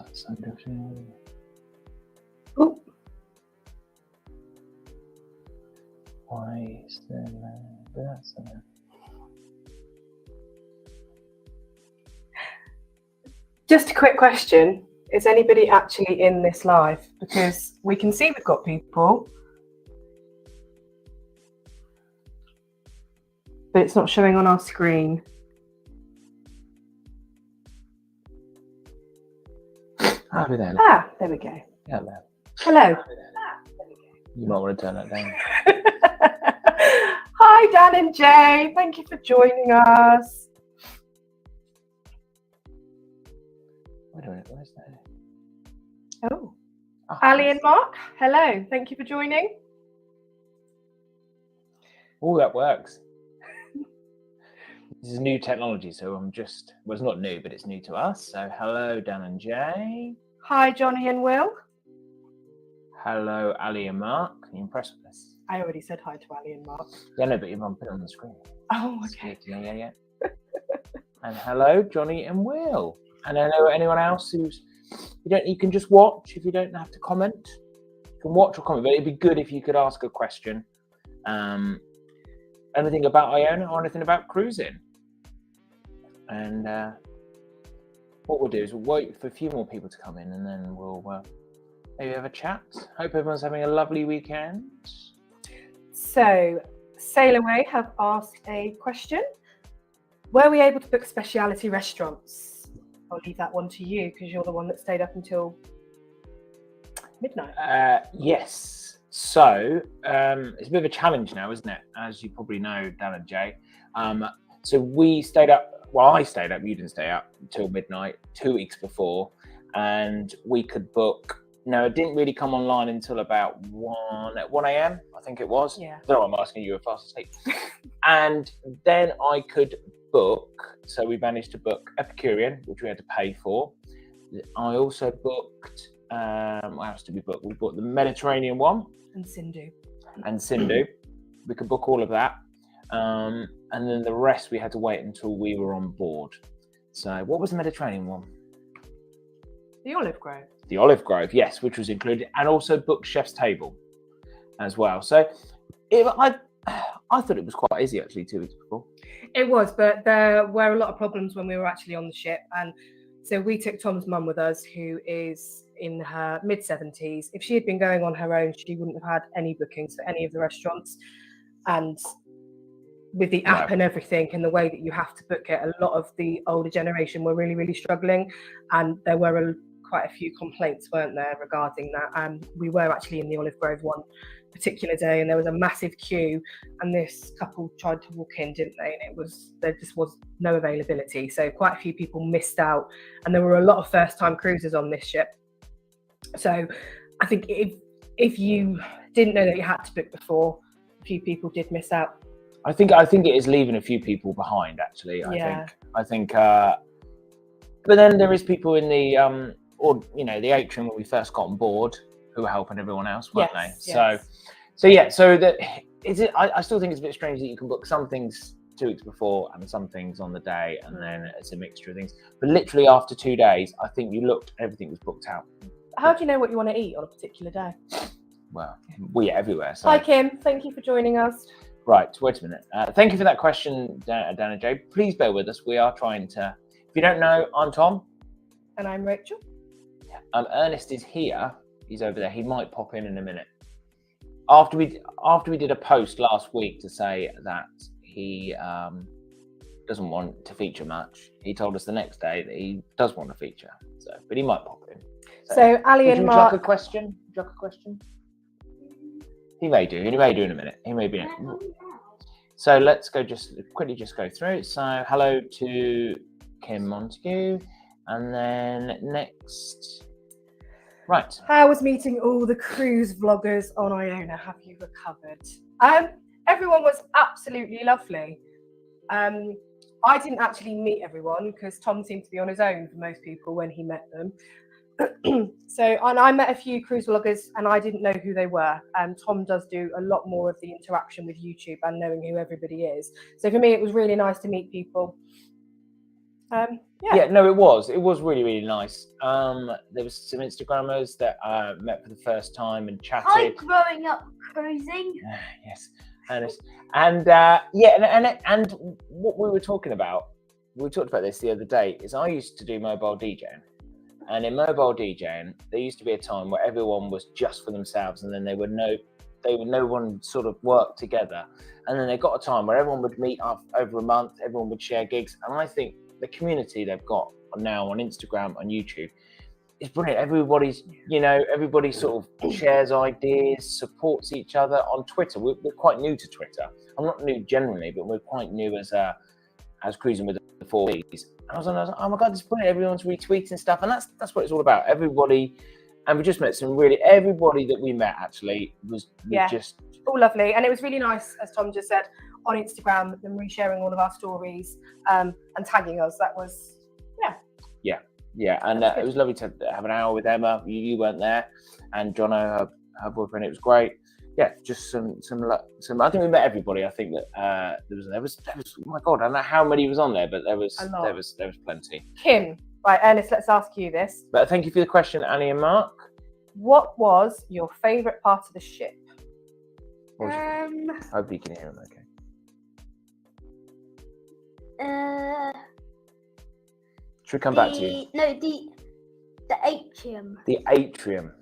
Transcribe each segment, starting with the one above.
That's interesting. Oh, Why is there no? That's just a quick question. Is anybody actually in this live? Because we can see we've got people, but it's not showing on our screen. Happy then. Ah, there we go. Hello. Hello. You might want to turn that down. Hi, Dan and Jay. Thank you for joining us. Wait a minute, where's that? Oh, Ali and Mark, hello. Thank you for joining. Oh, that works. This is new technology, so well, it's not new, but it's new to us. So hello, Dan and Jay. Hi, Johnny and Will. Hello, Ali and Mark. Are you impressed with this? I already said hi to Ali and Mark. Yeah, no, but you've put it on the screen. Oh, okay. Yeah. And hello, Johnny and Will. And hello, anyone else who's you can just watch if you don't have to comment. You can watch or comment, but it'd be good if you could ask a question. Anything about Iona or anything about cruising. And what we'll do is we'll wait for a few more people to come in, and then we'll maybe have a chat. Hope everyone's having a lovely weekend. So, Sail Away have asked a question. Were we able to book speciality restaurants? I'll leave that one to you because you're the one that stayed up until midnight. Yes. So it's a bit of a challenge now, isn't it? As you probably know, Dan and Jay. So we stayed up. Well, I stayed up. You didn't stay up until midnight 2 weeks before, and we could book. No, it didn't really come online until about 1 a.m. I think it was. Yeah. I don't know why I'm asking you, fast asleep. And then I could book. So we managed to book Epicurean, which we had to pay for. I also booked. What else did we book? We booked the Mediterranean one And Sindhu. We could book all of that. And then the rest we had to wait until we were on board. So what was the Mediterranean one? The Olive Grove. The Olive Grove, yes, which was included, and also booked Chef's Table as well. So I thought it was quite easy actually 2 weeks before. It was, but there were a lot of problems when we were actually on the ship. And so we took Tom's mum with us, who is in her mid-70s. If she had been going on her own, she wouldn't have had any bookings for any of the restaurants. And with the app and everything and the way that you have to book it, a lot of the older generation were really, really struggling. And there were quite a few complaints, weren't there, regarding that. And we were actually in the Olive Grove one particular day, and there was a massive queue, and this couple tried to walk in, didn't they? And there just was no availability. So quite a few people missed out, and there were a lot of first-time cruisers on this ship. So I think if you didn't know that you had to book before, a few people did miss out. I think it is leaving a few people behind, actually. I think but then there is people in the the atrium when we first got on board who were helping everyone else, weren't they? Yes. So that is it. I still think it's a bit strange that you can book some things 2 weeks before and some things on the day, and then it's a mixture of things. But literally after 2 days, I think you looked, everything was booked out. How do you know what you want to eat on a particular day? Well, we are everywhere. So. Hi Kim, thank you for joining us. Right, wait a minute. Thank you for that question, Dan and Jay. Please bear with us. We are trying to. If you don't know, I'm Tom. And I'm Rachel. Ernest is here. He's over there. He might pop in a minute. After we did a post last week to say that he doesn't want to feature much, he told us the next day that he does want to feature. So, but he might pop in. So Ali and Mark. Would you like a question? He may do. He may do in a minute. He may be. So let's go. Just quickly go through. So hello to Kim Montague, and then next. Right. How was meeting all the cruise vloggers on Iona? Have you recovered? Everyone was absolutely lovely. I didn't actually meet everyone because Tom seemed to be on his own for most people when he met them. And I met a few cruise vloggers and I didn't know who they were. Tom does do a lot more of the interaction with YouTube and knowing who everybody is. So for me, it was really nice to meet people. Yeah, no, it was really, really nice. There was some Instagrammers that met for the first time and chatted. Hi, growing up cruising. Yes, and what we talked about this the other day, is I used to do mobile DJing, and in mobile DJing there used to be a time where everyone was just for themselves, and then no one sort of worked together, and then they got a time where everyone would meet up over a month, everyone would share gigs, and I think the community they've got now on Instagram and YouTube is brilliant. Everybody sort of shares ideas, supports each other. On Twitter, we're quite new to Twitter. I'm not new generally, but we're quite new as Cruising with the 4Bs. And I was like, oh my God, it's brilliant. Everyone's retweeting stuff. And that's what it's all about. Everybody, and we just met everybody that we met actually was just all lovely. And it was really nice, as Tom just said, on Instagram, them resharing all of our stories and tagging us. That was, Yeah, and it was lovely to have an hour with Emma. You weren't there, and Jono, her boyfriend. It was great. Yeah, just some. I think we met everybody. I think that there was. Oh my God, I don't know how many was on there, but there was plenty. Kim, right, Ernest, let's ask you this. But thank you for the question, Annie and Mark. What was your favourite part of the ship? I hope you can hear him. Okay. Should we come back to you? No, the atrium. The atrium.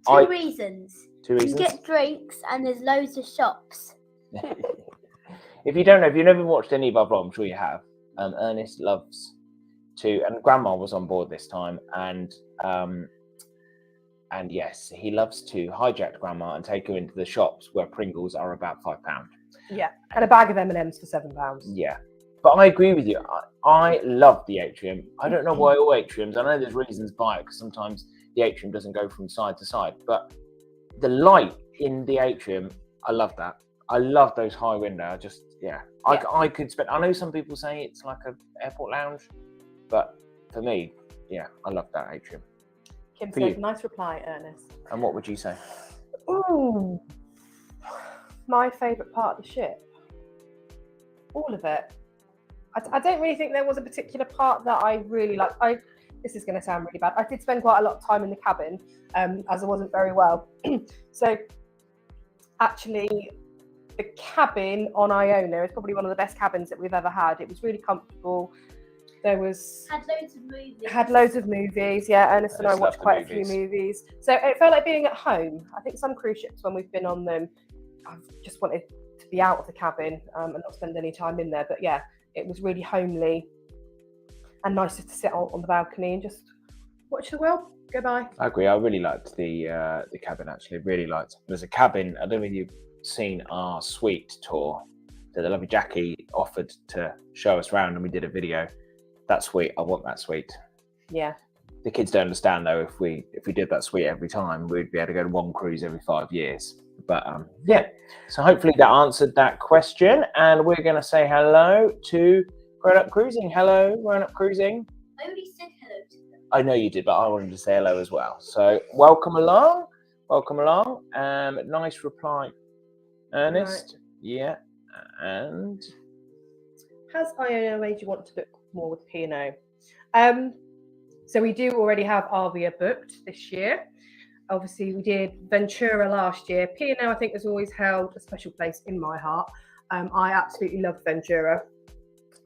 Two reasons. You get drinks and there's loads of shops. If you don't know, if you've never watched any of our vlogs, I'm sure you have. Ernest loves to, and Grandma was on board this time, and yes, he loves to hijack Grandma and take her into the shops where Pringles are about £5. Yeah, and a bag of M&Ms for £7. Yeah. But I agree with you. I love the atrium. I don't know why all atriums. I know there's reasons why, because sometimes the atrium doesn't go from side to side. But the light in the atrium, I love that. I love those high windows. I could spend. I know some people say it's like an airport lounge, but for me, I love that atrium. Kim said, nice reply, Ernest. And what would you say? Ooh, my favourite part of the ship. All of it. I don't really think there was a particular part that I really liked. This is going to sound really bad. I did spend quite a lot of time in the cabin, as I wasn't very well. So actually, the cabin on Iona is probably one of the best cabins that we've ever had. It was really comfortable. Had loads of movies. Yeah, Ernest and I watched quite a few movies. So it felt like being at home. I think some cruise ships, when we've been on them, I've just wanted to be out of the cabin and not spend any time in there. But yeah, it was really homely and nice to sit on the balcony and just watch the world go by. I agree. I really liked the cabin, actually. Really liked. There's a cabin. I don't know if you've seen our suite tour that the lovely Jackie offered to show us around, and we did a video. That suite, I want that suite. Yeah. The kids don't understand though. If we did that suite every time, we'd be able to go to one cruise every 5 years. But yeah, so hopefully that answered that question, and we're going to say hello to Grown Up Cruising. Hello, Grown Up Cruising. I already said hello to them. I know you did, but I wanted to say hello as well. So welcome along. Nice reply, Ernest. Right. Yeah, and has Iona made you want to book more with P&O? So we do already have Arvia booked this year. Obviously, we did Ventura last year. P&O, I think, has always held a special place in my heart. I absolutely loved Ventura.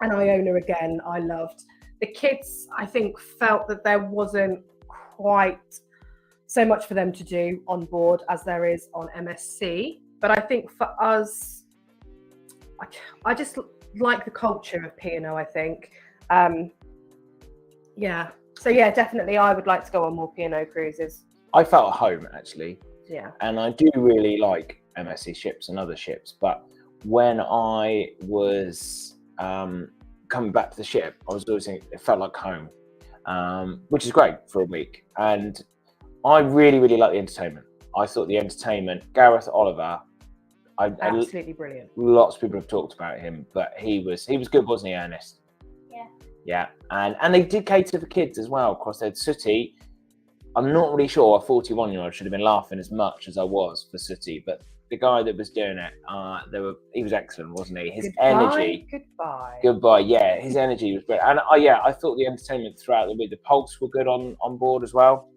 And Iona, again, I loved. The kids, I think, felt that there wasn't quite so much for them to do on board as there is on MSC. But I think for us, I just like the culture of P&O, I think. Yeah. So, yeah, definitely, I would like to go on more P&O cruises. I felt at home, actually. Yeah. And I do really like MSC ships and other ships. But when I was coming back to the ship, I was always thinking it felt like home, which is great for a week. And I really, really like the entertainment. I thought the entertainment, Gareth Oliver, absolutely brilliant. Lots of people have talked about him, but he was good, wasn't he, Ernest? Yeah. Yeah. And they did cater for kids as well. Of course, they had Sooty. I'm not really sure a 41-year-old should have been laughing as much as I was for Sooty, but the guy that was doing it, he was excellent, wasn't he? His energy. Goodbye. Yeah, his energy was great. And I thought the entertainment throughout the week, the Pulse were good on board as well.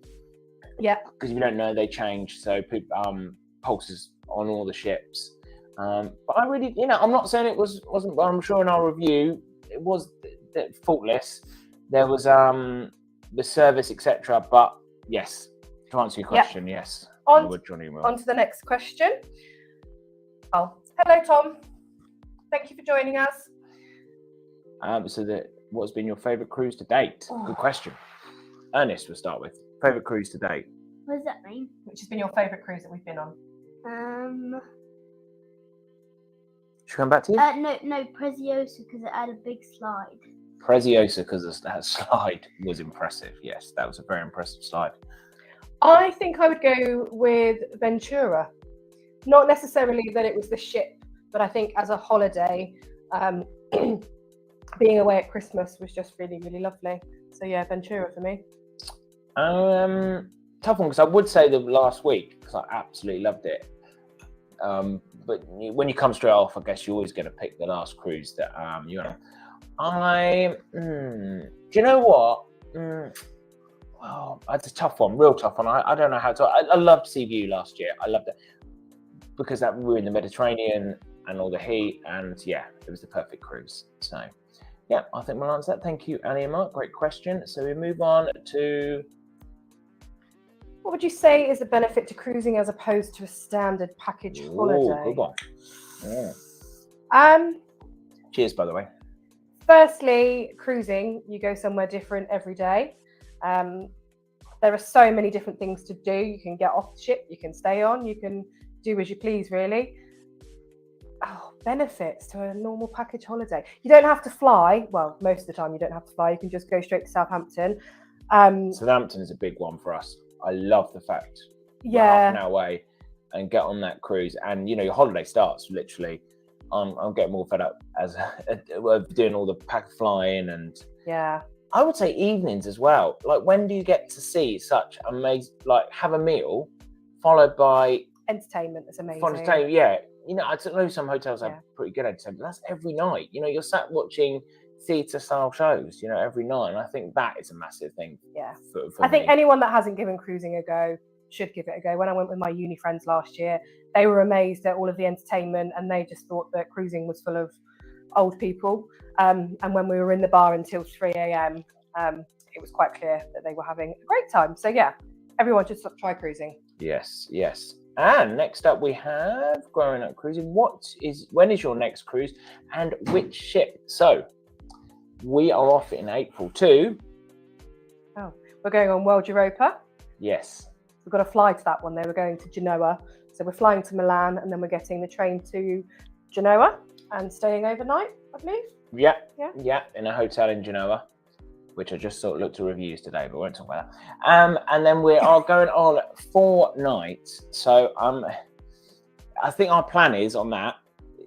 Yeah. Because if you don't know, they changed. So Pulse is on all the ships. But I really, I'm not saying it wasn't, but I'm sure in our review, it was faultless. There was the service, etc. But yes, to answer your question, yes. On to the next question. Oh, hello, Tom. Thank you for joining us. What's been your favourite cruise to date? Good question. Ernest, we'll start with. Favourite cruise to date? What does that mean? Which has been your favourite cruise that we've been on? Should we come back to you? No, Preziosa, because it had a big slide. Preziosa, because that slide was impressive. Yes, that was a very impressive slide. I think I would go with Ventura. Not necessarily that it was the ship, but I think as a holiday, being away at Christmas was just really, really lovely. So yeah, Ventura for me. Tough one, because I would say the last week, because I absolutely loved it. But when you come straight off, I guess you always get to pick the last cruise that you're on. Do you know what? Well, that's a tough one, real tough one. I don't know how to. I loved Seaview last year. I loved it because we were in the Mediterranean and all the heat, and yeah, it was the perfect cruise. So yeah, I think we'll answer that. Thank you, Annie and Mark. Great question. So we move on to. What would you say is the benefit to cruising as opposed to a standard package holiday? Good one. Yeah. Cheers, by the way. Firstly, cruising, you go somewhere different every day. There are so many different things to do. You can get off the ship, you can stay on, you can do as you please, really. Benefits to a normal package holiday. You don't have to fly. Well, most of the time you don't have to fly. You can just go straight to Southampton. Southampton is a big one for us. I love the fact we're half an hour away and get on that cruise. And, your holiday starts literally. I'm getting more fed up as doing all the pack flying and I would say evenings as well. Like, when do you get to see such amazing, have a meal followed by entertainment? It's amazing. Entertainment, yeah. I know some hotels have pretty good entertainment, but that's every night. You're sat watching theatre style shows, every night. And I think that is a massive thing. Yeah. For I think anyone that hasn't given cruising a go should give it a go. When I went with my uni friends last year, they were amazed at all of the entertainment and they just thought that cruising was full of old people. And when we were in the bar until 3 a.m, it was quite clear that they were having a great time. So yeah, everyone should try cruising. Yes. And next up we have growing up cruising. When is your next cruise and which ship? So we are off in April too. We're going on World Europa. Yes. We've got to fly to that one. We're going to Genoa. So we're flying to Milan and then we're getting the train to Genoa and staying overnight, I believe. Yeah, in a hotel in Genoa, which I just looked at reviews today, but we won't talk about that. And then we are going on 4 nights. So I think our plan is on that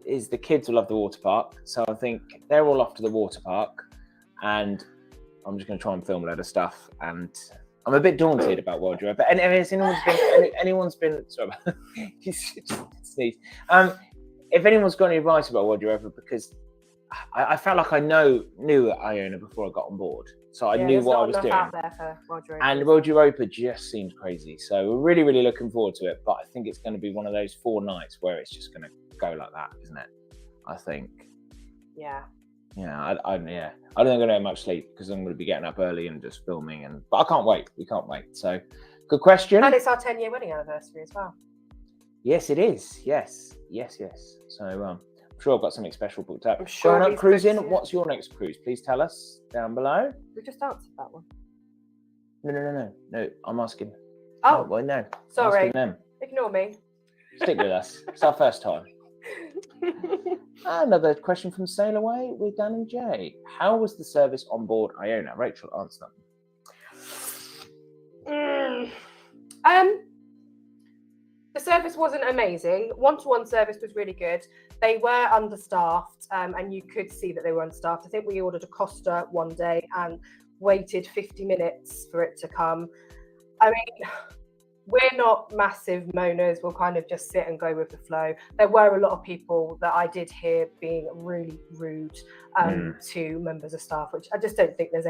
is the kids will love the water park. So I think they're all off to the water park and I'm just going to try and film a load of stuff. And I'm a bit daunted about World Europa. And anyone's been sorry, sneeze. If anyone's got any advice about World Europa, because I felt like I knew Iona before I got on board. So I knew what I was doing. Out there for World Europa. And World Europa just seems crazy. So we're really, really looking forward to it. But I think it's going to be one of those 4 nights where it's just going to go like that, isn't it? I think. Yeah. Yeah, I don't think I'm going to have much sleep because I'm going to be getting up early and just filming. But I can't wait. We can't wait. So, good question. And it's our 10-year wedding anniversary as well. Yes, it is. Yes. So, I'm sure I've got something special booked up. I'm sure. Going up cruising. What's your next cruise? Please tell us down below. We just answered that one. No. I'm asking. Oh, well, no. Sorry. Asking them. Ignore me. Stick with us. It's our first time. Another question from Sail Away with Dan and Jay. How was the service on board Iona? Rachel, answer that. The service wasn't amazing. One-to-one service was really good. They were understaffed, and you could see that they were understaffed. I think we ordered a Costa one day and waited 50 minutes for it to come. I mean, we're not massive moaners. We'll kind of just sit and go with the flow. There were a lot of people that I did hear being really rude to members of staff, which I just don't think there's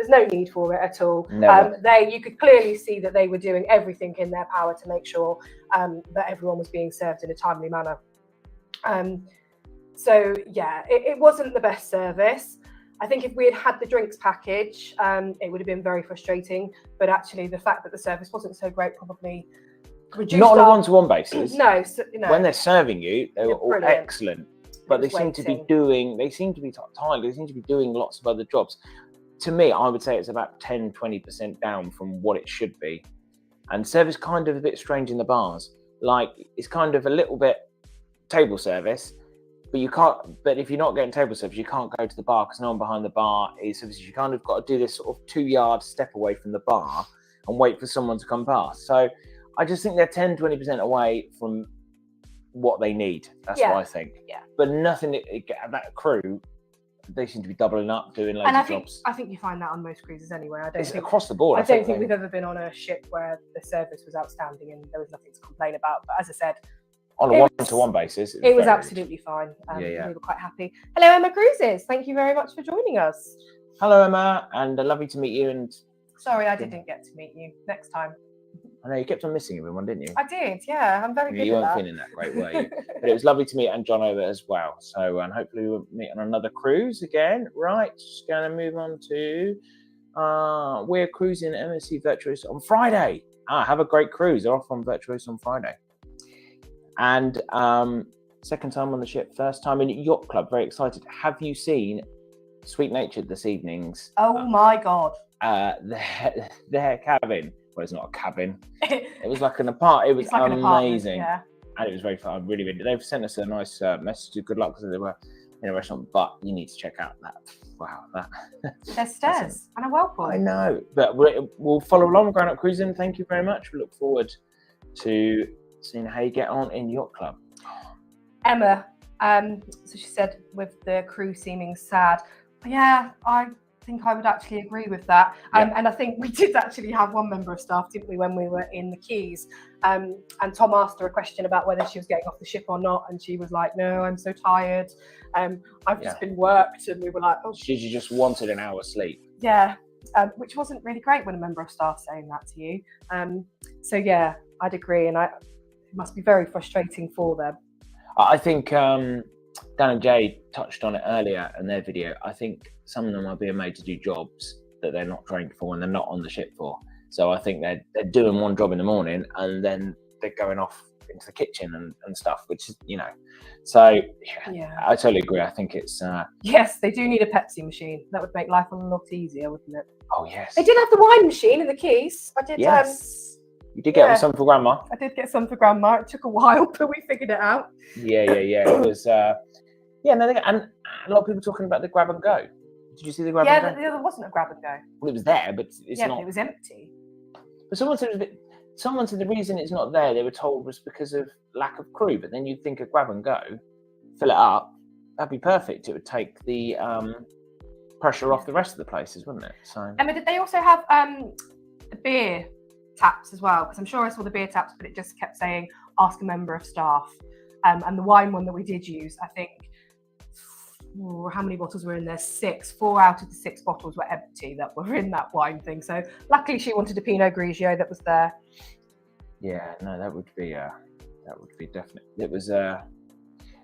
no need for it at all. You could clearly see that they were doing everything in their power to make sure that everyone was being served in a timely manner. So yeah, it wasn't the best service. I think if we had had the drinks package, it would have been very frustrating. But actually, the fact that the service wasn't so great probably reduced. Not on a one-to-one basis. No, When they're serving you, they were all brilliant. excellent. But they seem to be tired. They seem to be doing lots of other jobs. To me, I would say it's about 10-20% down from what it should be. And service kind of a bit strange in the bars. Like, it's kind of a little bit table service. But you can't. But if you're not getting table service, you can't go to the bar because no one behind the bar is service. You kind of got to do this sort of 2-yard step away from the bar and wait for someone to come past. So I just think they're 10-20% away from what they need. That's what I think. Yeah. But nothing. That crew, they seem to be doubling up, doing loads of jobs. I think you find that on most cruises anyway. It's across the board. I don't think we've ever been on a ship where the service was outstanding and there was nothing to complain about. But as I said, on a one-to-one basis, it was absolutely fine. We were quite happy. Hello, Emma Cruises. Thank you very much for joining us. Hello, Emma, and lovely to meet you. And sorry, I didn't get to meet you. Next time. I know you kept on missing everyone, didn't you? I did. Yeah, I'm very good. You weren't feeling that great, were you? But it was lovely to meet and John over as well. So, and hopefully we'll meet on another cruise again. Right, just going to move on to we're cruising MSC Virtuoso on Friday. Have a great cruise. They're off on Virtuoso on Friday. And second time on the ship, first time in Yacht Club. Very excited. Have you seen Sweet Natured this evening's? Oh my God. Their cabin. Well, it's not a cabin. It was like an apartment. It was like amazing. And it was very fun. Really. They've sent us a nice message of good luck because they were in a restaurant. But you need to check out that. Wow. There's stairs and a whirlpool. I know. But we'll follow along. We're going up cruising. Thank you very much. We look forward to seeing how you get on in Yacht Club. Emma, so she said with the crew seeming sad. Yeah, I think I would actually agree with that. And I think we did actually have one member of staff, didn't we, when we were in the Keys? And Tom asked her a question about whether she was getting off the ship or not, and she was like, "No, I'm so tired. I've just been worked." And we were like, "Oh." She just wanted an hour's sleep. Yeah, which wasn't really great when a member of staff saying that to you. So yeah, I'd agree, and it must be very frustrating for them. I think Dan and Jay touched on it earlier in their video. I think some of them are being made to do jobs that they're not trained for and they're not on the ship for. So I think they're doing one job in the morning and then they're going off into the kitchen and stuff, which is, so yeah, I totally agree. I think it's yes, they do need a Pepsi machine. That would make life a lot easier, wouldn't it? Oh yes, they did have the wine machine in the Keys. I did. Yes. You did get some for Grandma. I did get some for Grandma. It took a while, but we figured it out. Yeah. It was, and a lot of people talking about the grab and go. Did you see the grab and go? Yeah, there wasn't a grab and go. Well, it was there, but it's not. But it was empty. But someone said the reason it's not there, they were told, was because of lack of crew. But then you'd think a grab and go, fill it up, that'd be perfect. It would take the pressure off the rest of the places, wouldn't it? So. Emma, did they also have the beer taps as well? Because I'm sure I saw the beer taps, but it just kept saying ask a member of staff. And the wine one that we did use, I think, how many bottles were in there? 6. 4 out of the 6 bottles were empty that were in that wine thing. So luckily she wanted a Pinot Grigio that was there. Yeah, no, that would be definite. It was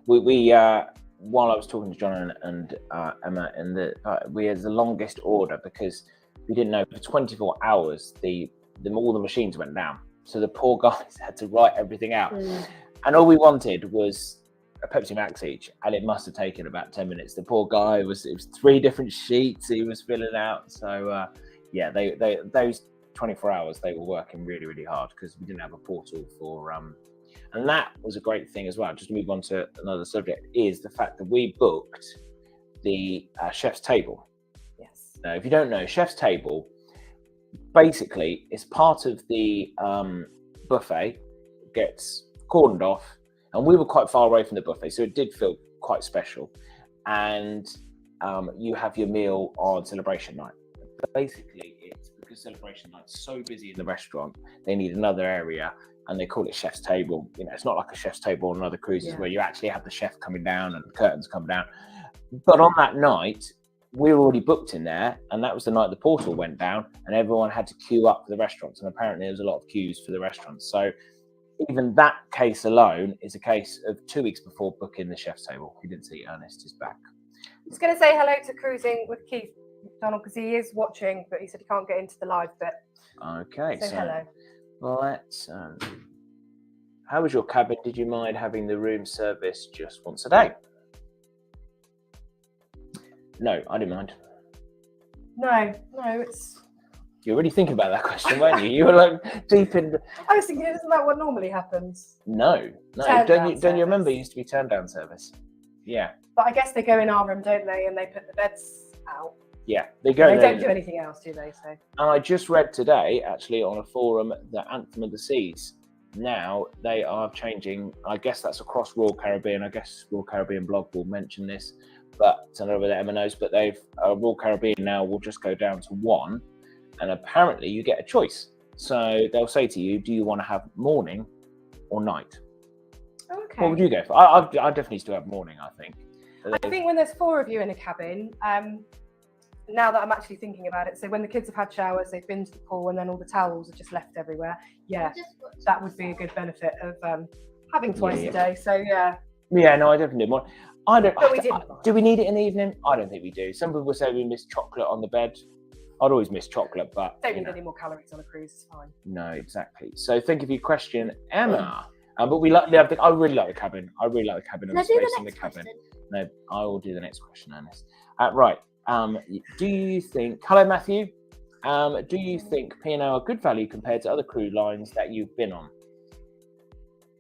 we while I was talking to John and Emma, and we had the longest order because we didn't know for 24 hours all the machines went down. So the poor guys had to write everything out. And all we wanted was a Pepsi Max each. And it must have taken about 10 minutes. The poor guy, it was 3 different sheets he was filling out. So they those 24 hours, they were working really, really hard because we didn't have a portal for, and that was a great thing as well. Just to move on to another subject is the fact that we booked the chef's table. Yes. Now, if you don't know, chef's table, basically, it's part of the buffet, gets cordoned off, and we were quite far away from the buffet, so it did feel quite special. And you have your meal on celebration night. But basically, it's because a celebration night, so busy in the restaurant, they need another area, and they call it chef's table. You know, it's not like a chef's table on other cruises where you actually have the chef coming down and the curtains come down. But on that night, we were already booked in there, and that was the night the portal went down, and everyone had to queue up for the restaurants, and apparently there was a lot of queues for the restaurants. So even that case alone is a case of 2 weeks before booking the chef's table. If you didn't see, Ernest is back. I'm just going to say hello to Cruising with Keith McDonald because he is watching, but he said he can't get into the live bit. Okay, So hello. Let's. How was your cabin? Did you mind having the room service just once a day? No, I didn't mind. No, it's. You were already thinking about that question, weren't you? You were like deep in. I was thinking, isn't that what normally happens? No. Don't you remember? It used to be turn down service. Yeah. But I guess they go in our room, don't they? And they put the beds out. Yeah, they go. They don't do anything else, do they? So. And I just read today, actually, on a forum, the Anthem of the Seas. Now they are changing. I guess that's across Royal Caribbean. I guess Royal Caribbean blog will mention this, but I don't know whether Emma knows. But they've Royal Caribbean now will just go down to one, and apparently you get a choice. So they'll say to you, "Do you want to have morning or night?" Okay. What would you go for? I definitely still have morning. I think when there's 4 of you in a cabin, now that I'm actually thinking about it, so when the kids have had showers, they've been to the pool, and then all the towels are just left everywhere. Yeah, that would be a good benefit of having twice a day. So yeah. Yeah, no, I definitely do more. I don't. But we didn't. Do we need it in the evening? I don't think we do. Some people say we miss chocolate on the bed. I'd always miss chocolate, but don't need any more calories on a cruise. It's fine. No, exactly. So thank you for your question, Emma. But we like. I really like the cabin. I really like the cabin and the space in the cabin. No, I will do the next question, Ernest. Right. Do you think? Hello, Matthew. Do you think P&O are good value compared to other cruise lines that you've been on?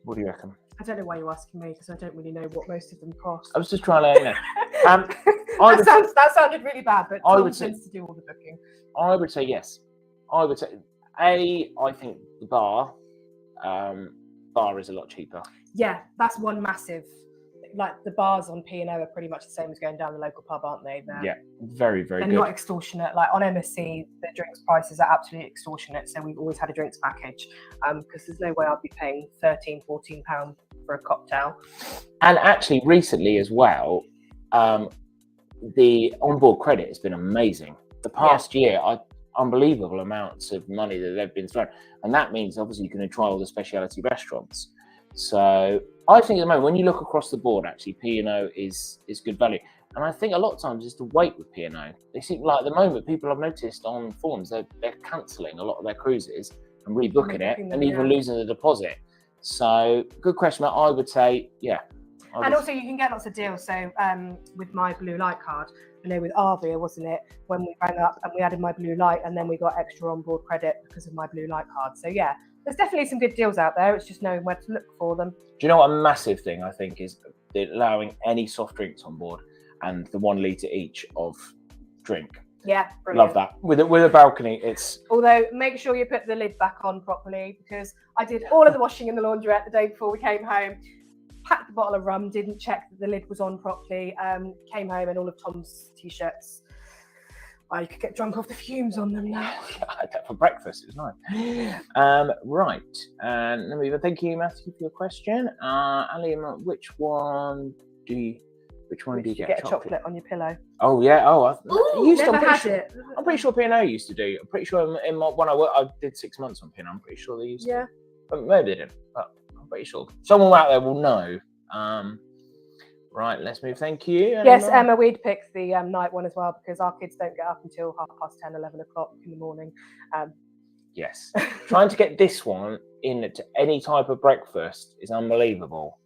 What do you reckon? I don't know why you're asking me because I don't really know what most of them cost. I was just trying to let you know. That sounded really bad, but Tom tends to do all the booking. I would say yes. I would say I think the bar is a lot cheaper. Yeah, that's one massive. Like the bars on P&O are pretty much the same as going down the local pub, aren't they? Yeah, very, very They're good. not extortionate. Like on MSC, the drinks prices are absolutely extortionate. So we've always had a drinks package because there's no way I'd be paying £13, £14 for a cocktail. And actually, recently as well, the onboard credit has been amazing. The past year, unbelievable amounts of money that they've been thrown, and that means obviously you can try all the specialty restaurants. So I think at the moment, when you look across the board, actually P&O is good value. And I think a lot of times it's the wait with P&O. They seem like at the moment, people I've noticed on forums, they're cancelling a lot of their cruises and rebooking it and even losing the deposit. So good question. I would say, yeah. And also you can get lots of deals. So with my blue light card, I know with Arvia, wasn't it, when we rang up and we added my blue light and then we got extra onboard credit because of my blue light card. So yeah, there's definitely some good deals out there. It's just knowing where to look for them. Do you know what a massive thing I think is allowing any soft drinks on board and the 1 litre each of drink? Yeah, brilliant. Love that. With a balcony, it's... Although, make sure you put the lid back on properly because I did all of the washing in the laundrette the day before we came home, packed the bottle of rum, didn't check that the lid was on properly, came home and all of Tom's T-shirts, you could get drunk off the fumes on them now. I had that for breakfast. It was nice. Right. And let me thank you, Matthew, for your question. Ali, which one do you get? A chocolate on your pillow. Oh yeah. I'm pretty sure P&O used to do. I'm pretty sure when I did 6 months on P&O, I'm pretty sure they used to. But maybe they didn't. But I'm pretty sure someone out there will know. Right, let's move. Thank you. Yes, Emma, we'd pick the night one as well because our kids don't get up until 10:30, 11 o'clock in the morning. Yes. Trying to get this one into any type of breakfast is unbelievable.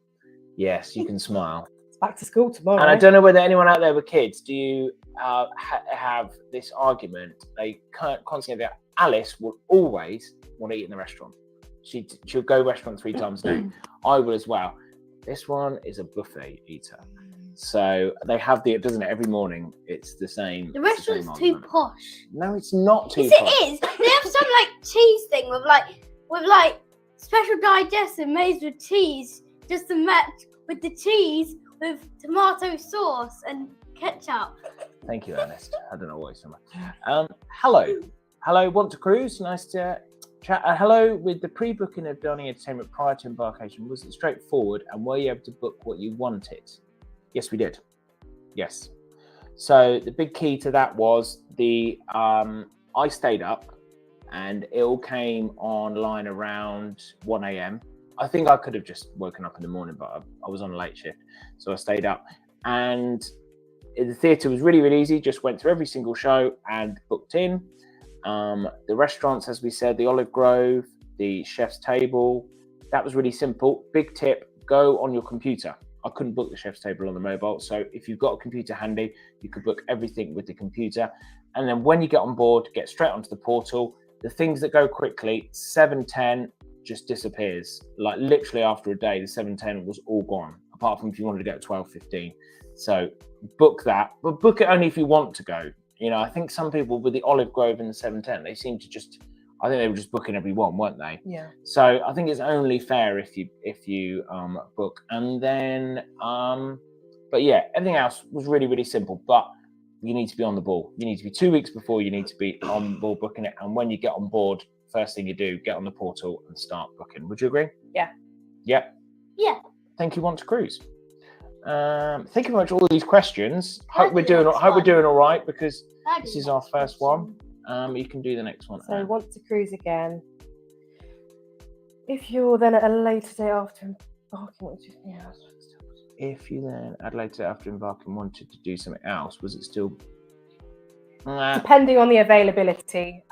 Yes, you can smile. It's back to school tomorrow. And I don't know whether anyone out there with kids, do you have this argument? They constantly, Alice will always want to eat in the restaurant. She'll go restaurant 3 times a day. I will as well. This one is a buffet eater. So they have doesn't it, every morning it's the same. The restaurant's too posh. No, it's not too posh. It is. They have some cheese thing with special digestive made with cheese, just to match with the cheese with tomato sauce and ketchup. Thank you, Ernest. I don't know what he's talking about. Hello. Hello, want to cruise? Nice to chat. Hello, with the pre-booking of dining entertainment prior to embarkation, was it straightforward and were you able to book what you wanted? Yes, we did. Yes. So the big key to that was I stayed up and it all came online around 1 a.m. I think I could have just woken up in the morning, but I was on a late shift. So I stayed up and the theatre was really, really easy. Just went through every single show and booked in. The restaurants, as we said, the Olive Grove, the Chef's Table, that was really simple. Big tip, go on your computer. I couldn't book the Chef's Table on the mobile. So if you've got a computer handy, you could book everything with the computer. And then when you get on board, get straight onto the portal. The things that go quickly, 7:10 just disappears. Like literally after a day, the 7:10 was all gone, apart from if you wanted to go at 12:15. So book that, but book it only if you want to go. You know, I think some people with the Olive Grove and the 7:10, they seem to just, I think they were just booking every one, weren't they? Yeah. So I think it's only fair if you book. And then, but yeah, everything else was really, really simple. But you need to be on the ball. You need to be 2 weeks before. You need to be on board booking it. And when you get on board, first thing you do, get on the portal and start booking. Would you agree? Yeah. Yeah. Yeah. Thank you, Want to Cruise. Thank you very much for all these questions. Hope we're doing all right because this is our first one. You can do the next one. So Want to Cruise again. If you're then at a later day after embarking, if you then at a later day after embarking wanted to do something else, was it still? Depending on the availability.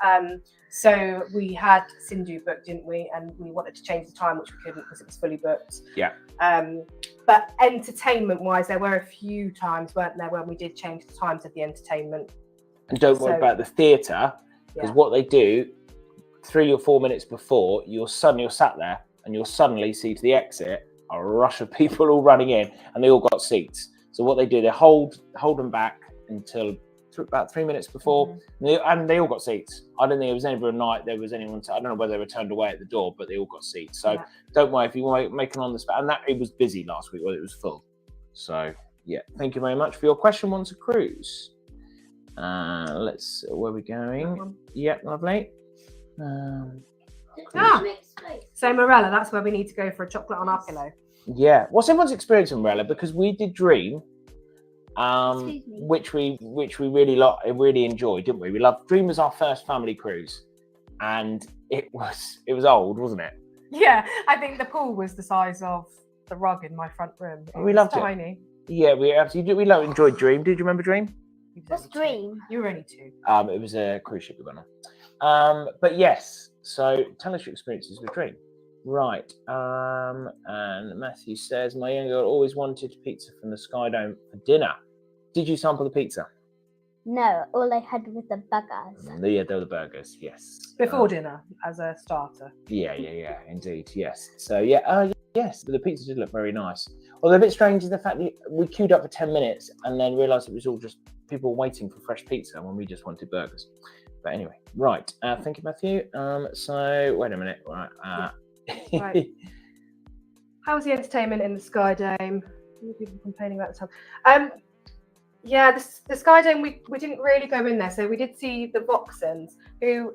So we had Sindhu booked, didn't we? And we wanted to change the time, which we couldn't because it was fully booked. Yeah. But entertainment-wise, there were a few times, weren't there, when we did change the times of the entertainment. And don't worry about the theatre, because what they do 3 or 4 minutes before, you're sat there and you'll suddenly see to the exit a rush of people all running in, and they all got seats. So what they do, they hold them back until about 3 minutes before, and they all got seats. I don't think it was ever a night there was anyone. I don't know whether they were turned away at the door, but they all got seats. So don't worry if you want to make an on the spot. And that it was busy last week, well, it was full. So yeah, thank you very much for your question. Want to cruise? Where are we going? Yeah, lovely. So Morella, that's where we need to go for a chocolate on our pillow. Yeah. What's everyone's experience in Morella? Because we did Dream. Which we really enjoyed, didn't we? We loved Dream. Was our first family cruise, and it was old, wasn't it? Yeah, I think the pool was the size of the rug in my front room. We loved tiny. It. Yeah, we absolutely did. We enjoyed Dream. Did you remember Dream? What's Dream? You were only 2. It was a cruise ship we went on. But yes, so tell us your experiences with Dream. Right. And Matthew says, my young girl always wanted pizza from the Sky Dome for dinner. Did you sample the pizza? No, all I had was the burgers. Yeah, they were the burgers, yes. Before dinner, as a starter. Yeah, indeed, yes. So, yes, the pizza did look very nice. Although a bit strange is the fact that we queued up for 10 minutes and then realised it was all just people waiting for fresh pizza when we just wanted burgers. But anyway, right. Thank you, Matthew. So, wait a minute. Right. Right. How was the entertainment in the Sky Dome? People complaining about the time. Yeah, the Sky Dome, we didn't really go in there. So we did see the Voxens, who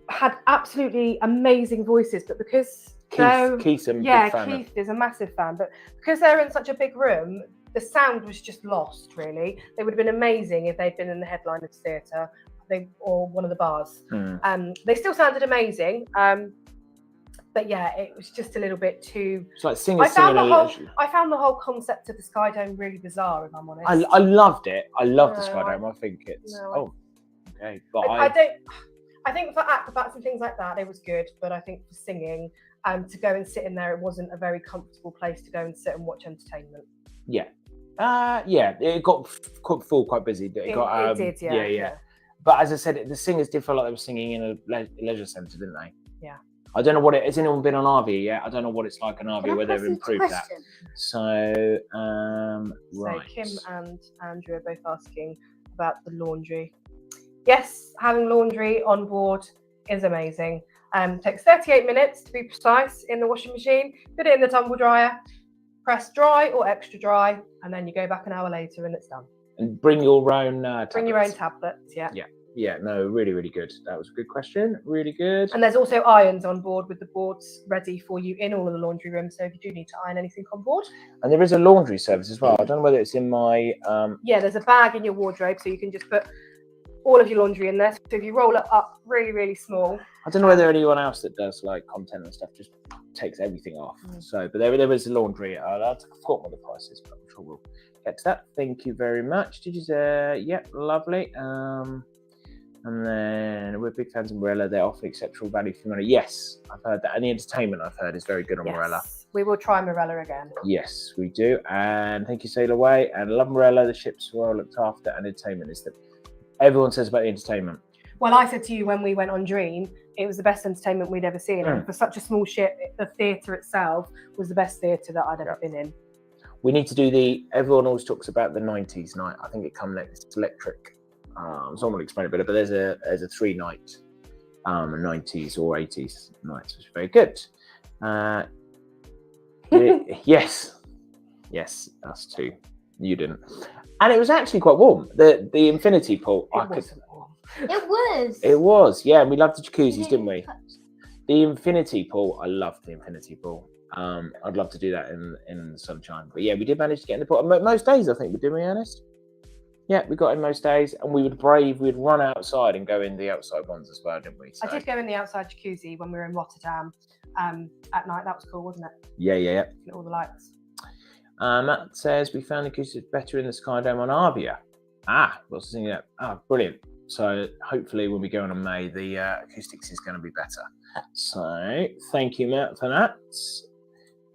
had absolutely amazing voices, but because Keith is a massive fan, but because they're in such a big room, the sound was just lost, really. They would have been amazing if they'd been in the headline of the theatre or one of the bars. They still sounded amazing. But yeah, it was just a little bit too. It's like singing. I found the whole concept of the Sky Dome really bizarre, if I'm honest. I loved it. I love the Sky Dome. I think it's okay. But I think for acrobats and things like that, it was good. But I think for singing, to go and sit in there, it wasn't a very comfortable place to go and sit and watch entertainment. Yeah. It got full quite busy. It did. Yeah. But as I said, the singers did feel like they were singing in a leisure centre, didn't they? Yeah. I don't know what has anyone been on RV yet? I don't know what it's like on RV, whether they've improved that. So, right. So Kim and Andrew are both asking about the laundry. Yes, having laundry on board is amazing. Takes 38 minutes to be precise in the washing machine. Put it in the tumble dryer, press dry or extra dry, and then you go back an hour later and it's done. And bring your own tablets. Bring your own tablets, yeah. Yeah, Yeah, no, really, really good. That was a good question. Really good. And there's also irons on board with the boards ready for you in all of the laundry rooms. So if you do need to iron anything on board. And there is a laundry service as well. I don't know whether it's in my... Yeah, there's a bag in your wardrobe, so you can just put all of your laundry in there. So if you roll it up really, really small. I don't know whether anyone else that does like content and stuff just takes everything off. So, but there is a laundry. I forgot what the price is, but I'm sure we'll get to that. Thank you very much. Did you say? Yep, lovely. And then we're big fans of Morella. They're offering exceptional value for money. Yes, I've heard that. And the entertainment I've heard is very good on Morella. We will try Morella again. Yes, we do. And thank you, Sail Away. And I love Morella. The ships were well looked after, and entertainment is that everyone says about the entertainment. Well, I said to you when we went on Dream, it was the best entertainment we'd ever seen. And for such a small ship, the theatre itself was the best theatre that I'd ever been in. We need to do everyone always talks about the 90s night. I think it comes next. It's electric. Someone will explain it better, but there's a 3-night 90s or 80s nights, which is very good. Yes, us too. You didn't. And it was actually quite warm. The infinity pool. It was. Yeah, and we loved the jacuzzis, didn't we? The infinity pool. I loved the infinity pool. I'd love to do that in the sunshine. But yeah, we did manage to get in the pool. Most days, I think, didn't we, Ernest? Yeah, we got in most days, and we'd run outside and go in the outside ones as well, didn't we? So. I did go in the outside jacuzzi when we were in Rotterdam at night. That was cool, wasn't it? Yeah. All the lights. Matt says we found acoustics better in the Skydome on Arvia. What's the thing there? Brilliant. So hopefully when we go on May, the acoustics is going to be better. So thank you, Matt, for that.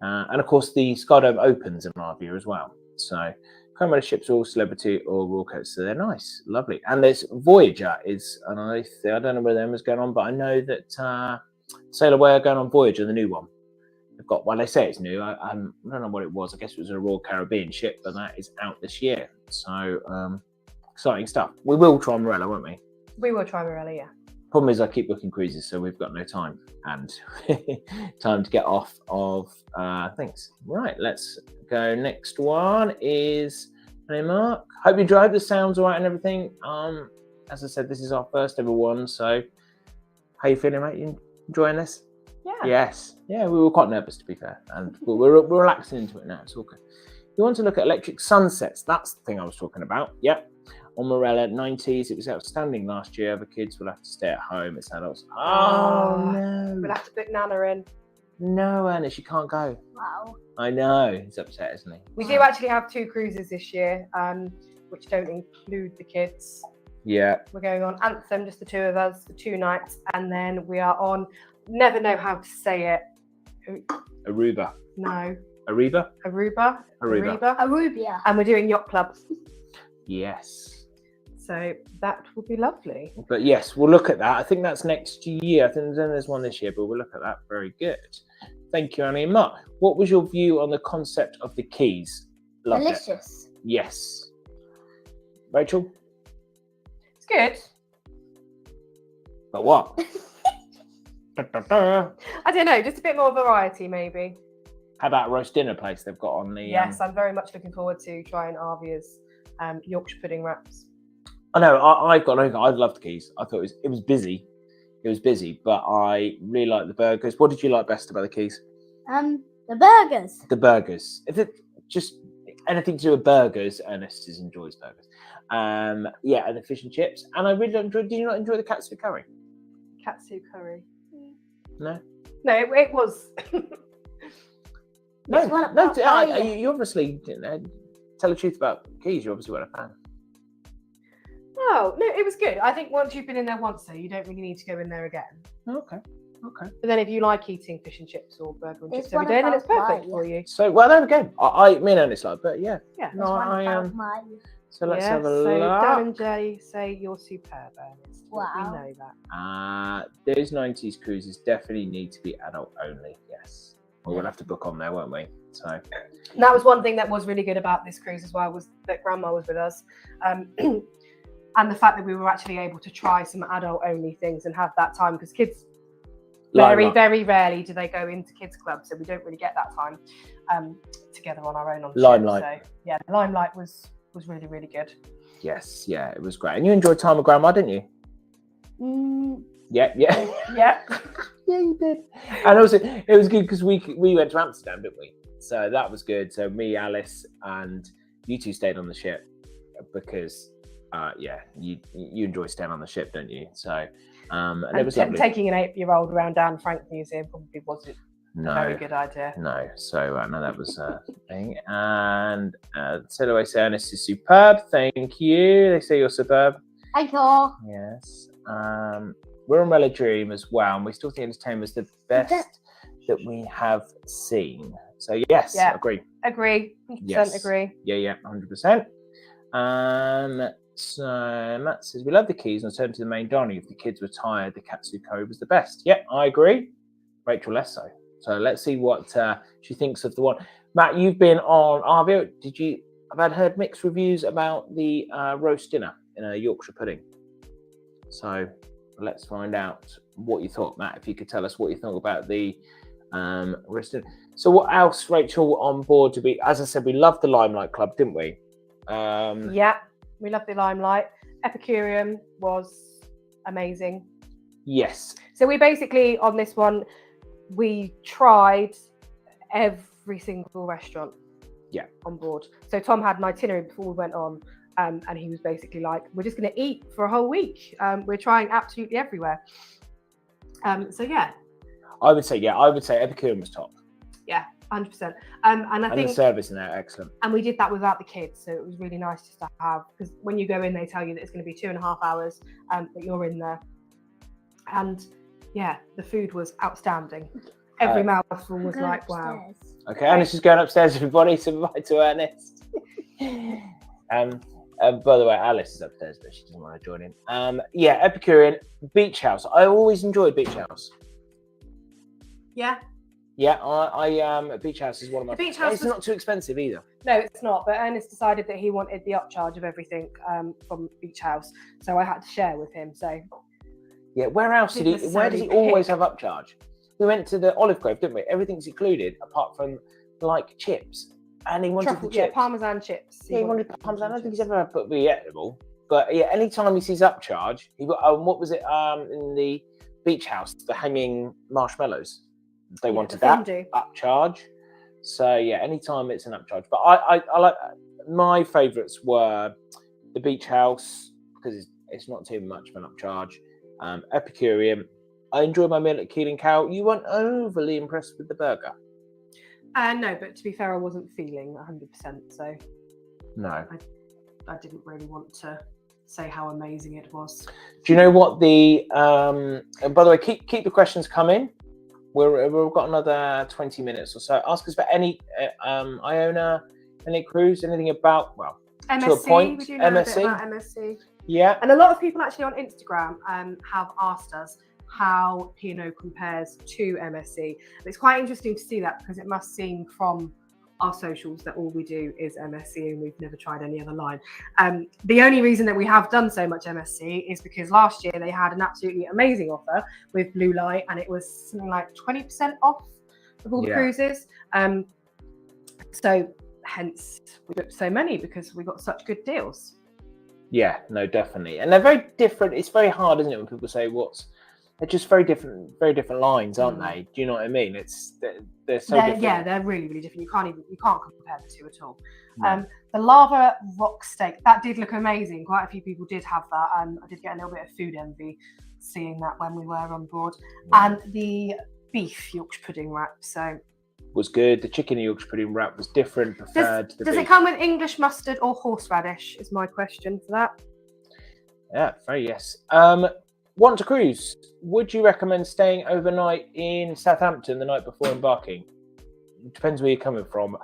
And of course, the Skydome opens in Arvia as well. So Comrade ships are all celebrity or raw coats, so they're nice, lovely. And there's Voyager and I don't know where them is going on, but I know that Sail Away are going on Voyager, the new one. They've got, well, they say it's new. I don't know what it was. I guess it was a Royal Caribbean ship, but that is out this year. So exciting stuff. We will try Morella, won't we? We will try Morella, yeah. Problem is I keep booking cruises, so we've got no time and time to get off of things. Right, let's go. Next one is Mark. Hope you enjoyed. The sounds all right and everything. As I said, this is our first ever one, so how you feeling, mate? You enjoying this? Yeah. Yes. Yeah, we were quite nervous, to be fair, and we're relaxing into it now. It's all good. You want to look at electric sunsets? That's the thing I was talking about. Yep. On Morella 90s, it was outstanding last year. The kids will have to stay at home. It's adults. Oh no! We'll have to book Nana in. No, Ernest, you can't go. Wow. I know. He's upset, isn't he? We do actually have 2 cruises this year, which don't include the kids. Yeah. We're going on Anthem, just the 2 of us, for 2 nights, and then we are on. Never know how to say it. Aruba. No. Aruba. Arubia. And we're doing Yacht Club. Yes. So that will be lovely. But yes, we'll look at that. I think that's next year. I think there's one this year, but we'll look at that. Very good. Thank you, Annie and Mark. What was your view on the concept of the keys? Loved Delicious. it. Yes. Rachel? It's good. But what? I don't know, just a bit more variety maybe. How about roast dinner place they've got on the... Yes, I'm very much looking forward to trying Arvia's Yorkshire pudding wraps. I know, I loved the keys. I thought it was busy. It was busy, but I really liked the burgers. What did you like best about the keys? The burgers. The burgers. If it just anything to do with burgers, Ernest enjoys burgers. Yeah, and the fish and chips. And I really enjoyed. Did you not enjoy the katsu curry? Katsu curry. No. No, it was. No. You obviously didn't tell the truth about keys. You obviously weren't a fan. No, it was good. I think once you've been in there once, though, you don't really need to go in there again. Okay. But then if you like eating fish and chips or burger and chips every day, then it's perfect for you. So, well, there we go. I mean, Ernest like, but yeah. Yeah. No, I am. So let's have a look. So Dan and Jay say you're superb, Ernest. Wow. We know that. Those 90s cruises definitely need to be adult only. Yes. Well, we'll have to book on there, won't we? So. And that was one thing that was really good about this cruise as well, was that Grandma was with us. And the fact that we were actually able to try some adult only things and have that time, because kids very rarely do they go into kids clubs, so we don't really get that time together on our own on the Limelight. ship. So yeah, the Limelight was really, really good. Yes, yeah, it was great. And you enjoyed time with Grandma, didn't you? Yeah. Yeah. Yeah, you did. And also, it was good because we went to Amsterdam, didn't we? So that was good. So me, Alice, and you two stayed on the ship because, you enjoy staying on the ship, don't you? So, and it was lovely. Taking an 8-year-old around Anne Frank Museum probably wasn't a very good idea. No. So, no, that was a thing. And so do I say, Ernest is superb. Thank you. They say you're superb. Thank you. Yes. We're Umbrella Dream as well, and we still think Entertainment was the best that we have seen. So yes, agree. 100% agree. Yeah, 100%. So Matt says we love the keys and turn to the main dining. If the kids were tired, the Katsu Cove was the best. Yeah, I agree. Rachel less so. So let's see what she thinks of the one. Matt, you've been on Arvio. I've heard mixed reviews about the roast dinner in a Yorkshire pudding. So let's find out what you thought, Matt. If you could tell us what you thought about the roast dinner. So what else, Rachel, on board to be? As I said, we loved the Limelight Club, didn't we? Yeah, we loved the Limelight. Epicurean was amazing. Yes. So we basically, on this one, we tried every single restaurant on board. So Tom had an itinerary before we went on, and he was basically like, we're just going to eat for a whole week. We're trying absolutely everywhere. So yeah. I would say Epicurean was top. Yeah, 100%. And I think the service in there, excellent. And we did that without the kids, so it was really nice just to have, because when you go in, they tell you that it's going to be 2.5 hours that you're in there. And yeah, the food was outstanding. Every mouthful was like, wow. Okay, Ernest is going upstairs, everybody. So bye to Ernest. By the way, Alice is upstairs, but she doesn't want to join in. Epicurean, Beach House. I always enjoyed Beach House. Yeah. Yeah, I Beach House is one of my. Beach House it's not too expensive either. No, it's not. But Ernest decided that he wanted the upcharge of everything from Beach House, so I had to share with him. So. Yeah, where else did he? Where does he always have upcharge? We went to the Olive Grove, didn't we? Everything's included apart from like chips, and he wanted the chips. Yeah, Parmesan chips. He wanted Parmesan. I don't think he's ever put the edible. But yeah, anytime he sees upcharge, he got what was it? In the Beach House, the hanging marshmallows. They wanted that upcharge. So yeah, anytime it's an upcharge. But I like my favourites were the Beach House because it's not too much of an upcharge. Epicurean. I enjoyed my meal at Keeling Cow. You weren't overly impressed with the burger. No, but to be fair, I wasn't feeling 100%. So no, I didn't really want to say how amazing it was. Do you know what the? And by the way, keep the questions coming. We've got another 20 minutes or so. Ask us about any Iona, any cruise, anything about MSC. To a point. We do know a bit about MSC. Yeah. And a lot of people actually on Instagram have asked us how P&O compares to MSC. And it's quite interesting to see that because it must seem from our socials that all we do is MSC and we've never tried any other line. The only reason that we have done so much MSC is because last year they had an absolutely amazing offer with Blue Light and it was something like 20% off of all the cruises. So hence we booked so many because we got such good deals. Yeah, no, definitely. And they're very different. It's very hard, isn't it, when people say they're just very different lines, aren't they? Do you know what I mean? They're so different. Yeah, they're really, really different. You can't compare the two at all. No. The lava rock steak, that did look amazing. Quite a few people did have that. I did get a little bit of food envy seeing that when we were on board. Yeah. And the beef Yorkshire pudding wrap, so was good. The chicken Yorkshire pudding wrap was different, preferred to the beef. Does it come with English mustard or horseradish is my question for that. Yeah, very yes. Want to cruise? Would you recommend staying overnight in Southampton the night before embarking? It depends where you're coming from,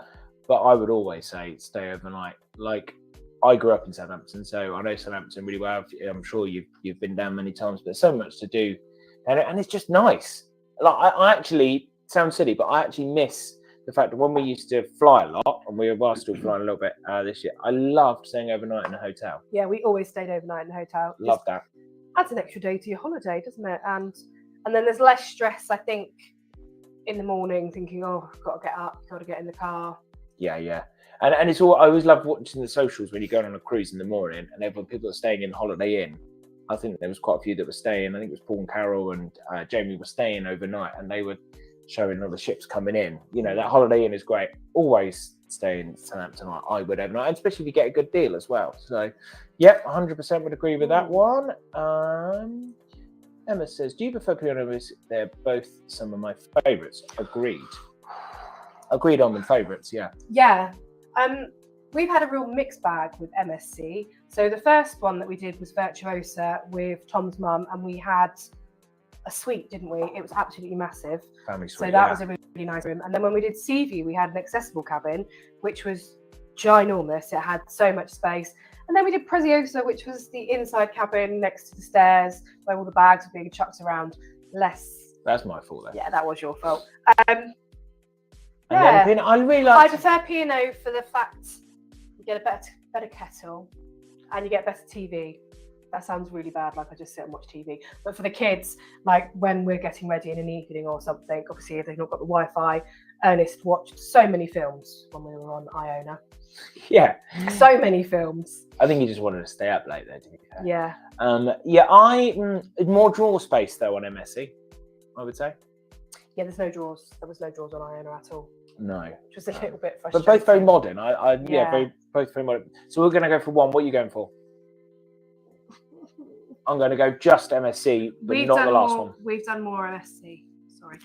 but I would always say stay overnight. Like, I grew up in Southampton, so I know Southampton really well. I'm sure you've been down many times, but there's so much to do, and it's just nice. Like, I actually sounds silly, but I actually miss the fact that when we used to fly a lot, and we are still flying a little bit this year, I loved staying overnight in a hotel. Yeah, we always stayed overnight in the hotel. Love that. Adds an extra day to your holiday, doesn't it? And then there's less stress, I think, in the morning, thinking, oh, I've got to get up, got to get in the car. Yeah. And it's all. I always love watching the socials when you're going on a cruise in the morning, and people are staying in Holiday Inn, I think there was quite a few that were staying. I think it was Paul and Carol and Jamie were staying overnight, and they were showing all the ships coming in. You know, that Holiday Inn is great. Always stay in Southampton. I would overnight, especially if you get a good deal as well. So, yep, 100% would agree with that one. Emma says, do you prefer Iona? They're both some of my favourites. Agreed on the favourites, yeah. Yeah. We've had a real mixed bag with MSC. So the first one that we did was Virtuosa with Tom's mum, and we had a suite, didn't we? It was absolutely massive. Family suite, so that was a really nice room. And then when we did Seaview, we had an accessible cabin, which was ginormous. It had so much space. And then we did Preziosa, which was the inside cabin next to the stairs, where all the bags were being chucked around. That's my fault, though. Yeah, that was your fault. And then I really like. I prefer P&O for the fact you get a better kettle and you get better TV. That sounds really bad, like I just sit and watch TV. But for the kids, like when we're getting ready in an evening or something, obviously if they've not got the Wi-Fi, Ernest watched so many films when we were on Iona. Yeah. So many films. I think he just wanted to stay up late there, to be fair. Yeah. More drawer space though on MSC, I would say. Yeah, there's no drawers. There was no drawers on Iona at all. No. Which was a little bit frustrating. But both very modern. Both very modern. So we're going to go for one. What are you going for? I'm going to go just MSC, but not the last one. We've done more MSC. Sorry.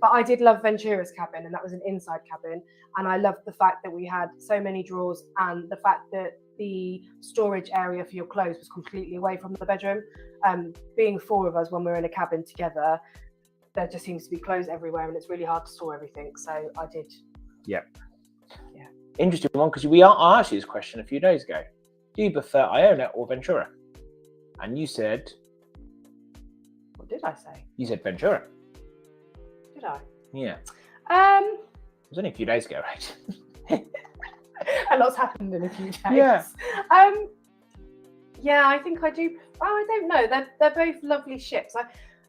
But I did love Ventura's cabin, and that was an inside cabin. And I loved the fact that we had so many drawers, and the fact that the storage area for your clothes was completely away from the bedroom. Being four of us when we're in a cabin together, there just seems to be clothes everywhere, and it's really hard to store everything. So I did. Yeah. Interesting one, because I asked you this question a few days ago. Do you prefer Iona or Ventura? And you said. What did I say? You said Ventura. Did I? Yeah. It was only a few days ago, right? A lot's happened in a few days. Yeah. Yeah, I think I do. Oh, I don't know. They're both lovely ships.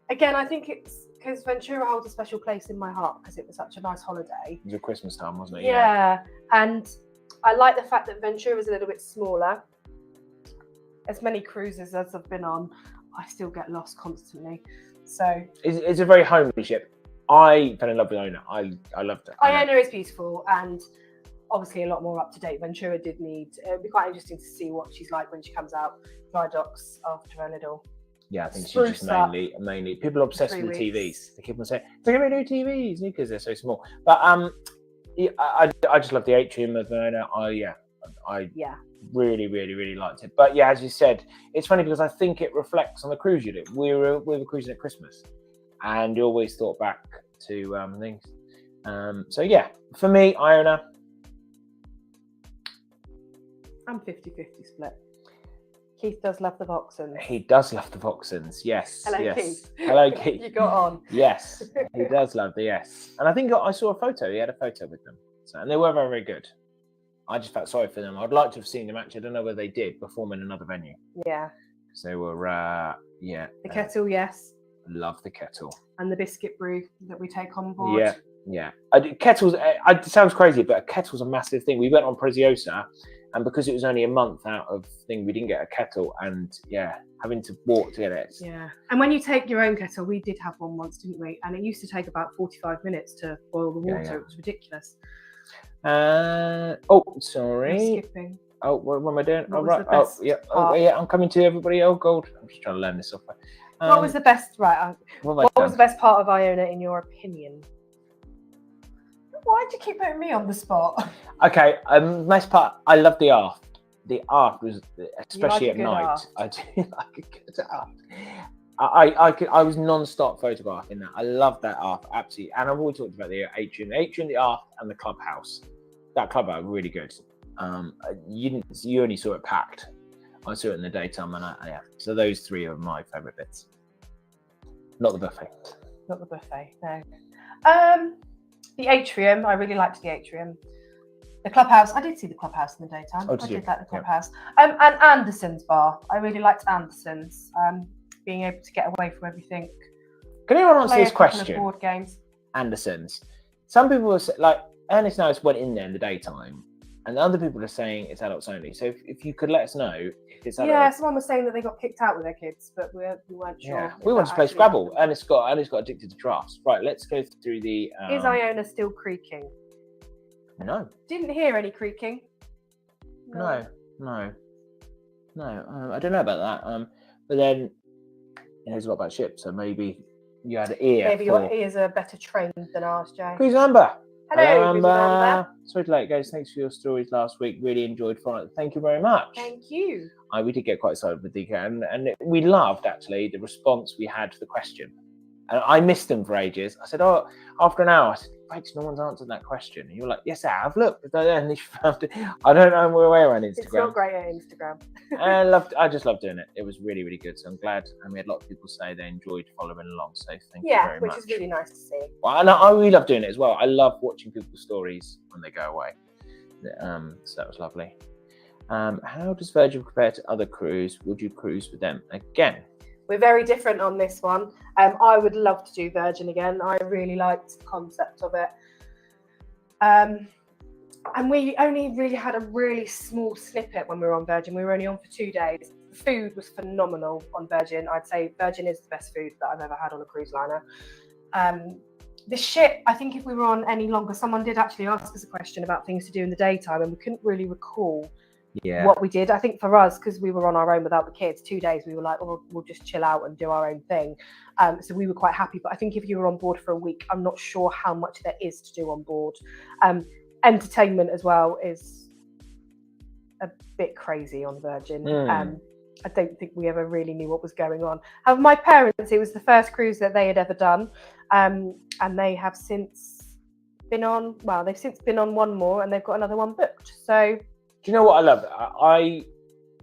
I think it's because Ventura holds a special place in my heart because it was such a nice holiday. It was a Christmas time, wasn't it? Yeah. And I like the fact that Ventura is a little bit smaller. As many cruises as I've been on, I still get lost constantly. So it's a very homely ship. I fell in love with Iona. I loved it. Iona is beautiful and obviously a lot more up to date. Ventura did need. It'd be quite interesting to see what she's like when she comes out dry docks after a little. Yeah, I think she's just mainly people are obsessed with the TVs. They keep on saying they're going to do TVs because they're so small. But I just love the atrium of Iona. I really, really, really liked it. But yeah, as you said, it's funny because I think it reflects on the cruise you did. We were cruising at Christmas, and you always thought back to things. So yeah, for me, Iona. I'm 50-50 split. Keith does love the Voxens. He does love the Voxens, yes. Hello, yes. Keith. Hello, Keith. You got on. Yes, he does love the yes. And I think I saw a photo. He had a photo with them. And they were very, very good. I just felt sorry for them. I'd like to have seen them actually. I don't know whether they did perform in another venue. Yeah. Because they were, The kettle, yes. Love the kettle. And the biscuit brew that we take on board. Yeah. Kettles, it sounds crazy, but a kettle's a massive thing. We went on Preziosa, and because it was only a month out of thing, we didn't get a kettle, and having to walk to get it. Yeah. And when you take your own kettle, we did have one once, didn't we? And it used to take about 45 minutes to boil the water. Yeah. It was ridiculous. Sorry. I'm skipping. Oh, what am I doing? What right. I'm coming to everybody. Oh, God. I'm just trying to learn this software. What was the best? Right. What was the best part of Iona, in your opinion? Why do you keep putting me on the spot? Okay. Best part. I love the aft. The aft was, especially at night. Aft. I do like a good aft. I was non-stop photographing that. I love that aft, absolutely. And I've always talked about the atrium, the aft, and the clubhouse. That clubhouse really good. You only saw it packed. I saw it in the daytime, and so those three are my favourite bits. Not the buffet. Not the buffet, no. The atrium, I really liked the atrium. The clubhouse, I did see the clubhouse in the daytime. I did like the clubhouse. And Anderson's bar, I really liked Anderson's. Being able to get away from everything. Can anyone answer this question? Board games. Anderson's. Some people will say, like, Ernest and I went in there in the daytime, and other people are saying it's adults only. So if you could let us know if it's Yeah, adults. someone was saying that they got kicked out with their kids, but we weren't sure. Yeah, if we want that to play actually Scrabble, happened. and it's got addicted to drafts. Right, let's go through the. Is Iona still creaking? No, Didn't hear any creaking. no. I don't know about that. But then he knows a lot about ships, so maybe you had an ear. Maybe your ears are better trained than ours, Jay. Cruise Amber. Hello, Cruise Amber. Sorry to let it go. Thanks for your stories last week. Really enjoyed following it. Thank you very much. Thank you. We did get quite excited with DK, and we loved actually the response we had to the question. And I missed them for ages. I said, oh, after an hour, I said, Rach, no one's answered that question. And you were like, yes, I have. Look, and you found it. I don't know where we're on Instagram. It's not great at Instagram. I just loved doing it. It was really, really good. So I'm glad. And we had a lot of people say they enjoyed following along. So thank you very much. Which is really nice to see. Well, and I really love doing it as well. I love watching people's stories when they go away. So that was lovely. How does Virgin compare to other crews? Would you cruise with them again? We're very different on this one. I would love to do Virgin again. I really liked the concept of it. And we only really had a really small snippet when we were on Virgin. We were only on for 2 days. The food was phenomenal on Virgin. I'd say Virgin is the best food that I've ever had on a cruise liner. The ship, I think if we were on any longer, someone did actually ask us a question about things to do in the daytime, and we couldn't really recall what we did. I think for us, because we were on our own without the kids, 2 days, we were like, oh, we'll just chill out and do our own thing. So we were quite happy. But I think if you were on board for a week, I'm not sure how much there is to do on board. Entertainment as well is a bit crazy on Virgin. I don't think we ever really knew what was going on. My parents, it was the first cruise that they had ever done. And they have since been on, they've since been on one more, and they've got another one booked. So do you know what I love?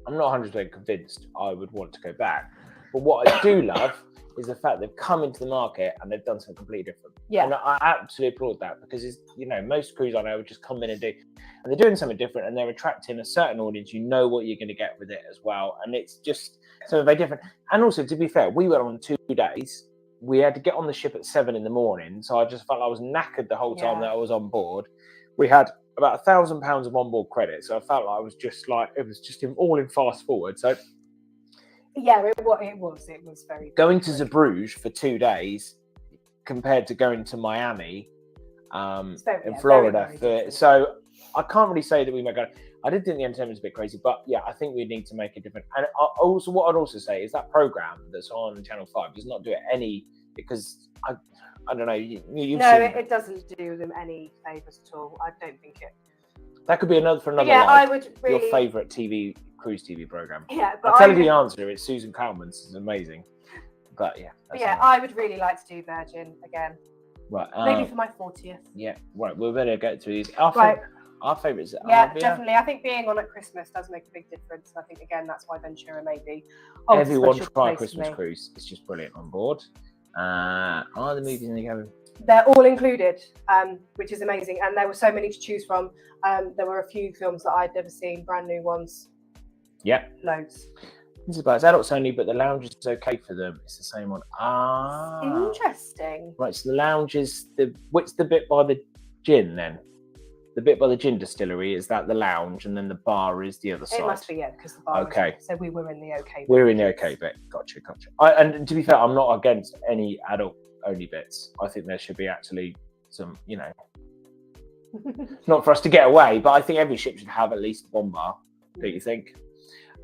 I'm not 100% convinced I would want to go back. But what I do love is the fact they've come into the market and they've done something completely different. Yeah. And I absolutely applaud that, because it's, most cruise I know would just come in and do, and they're doing something different, and they're attracting a certain audience. You know what you're going to get with it as well. And it's just something very different. And also, to be fair, we went on 2 days. We had to get on the ship at 7 a.m. So I just felt I was knackered the whole time that I was on board. We had about £1,000 of onboard credit, so I felt like I was just like, it was just all in fast forward. So yeah, it was very going to Zeebrugge for 2 days compared to going to Miami in Florida. So I can't really say that we might go. I did think the entertainment was a bit crazy, but yeah, I think we need to make it different. And also, what I'd also say is that program that's on Channel 5 does not do it any, because I don't know. You've seen it doesn't do them any favours at all. I don't think it. That could be another live. I would really. Your favourite cruise TV program. Yeah, but I'll tell you the answer. It's Susan Cowman's. It's amazing. But yeah. I would really like to do Virgin again. Right. Maybe for my 40th. Yeah. Right. We're better get through these. Our favourites. Yeah, definitely. I think being on at Christmas does make a big difference. I think again that's why Ventura maybe. Everyone try a Christmas cruise. It's just brilliant on board. Are the movies in the cabin? They're all included, which is amazing. And there were so many to choose from. There were a few films that I'd never seen, brand new ones. Yeah. Loads. This is about it's adults only, but the lounge is okay for them. It's the same one. Interesting. Right, so the lounge is what's the bit by the gin then? The bit by the gin distillery, is that the lounge, and then the bar is the other side? It must be, because the bar okay. So we were in the okay bit. We're in the okay bit. Gotcha. And to be fair, I'm not against any adult only bits. I think there should be actually some, not for us to get away, but I think every ship should have at least one bar. Don't you think?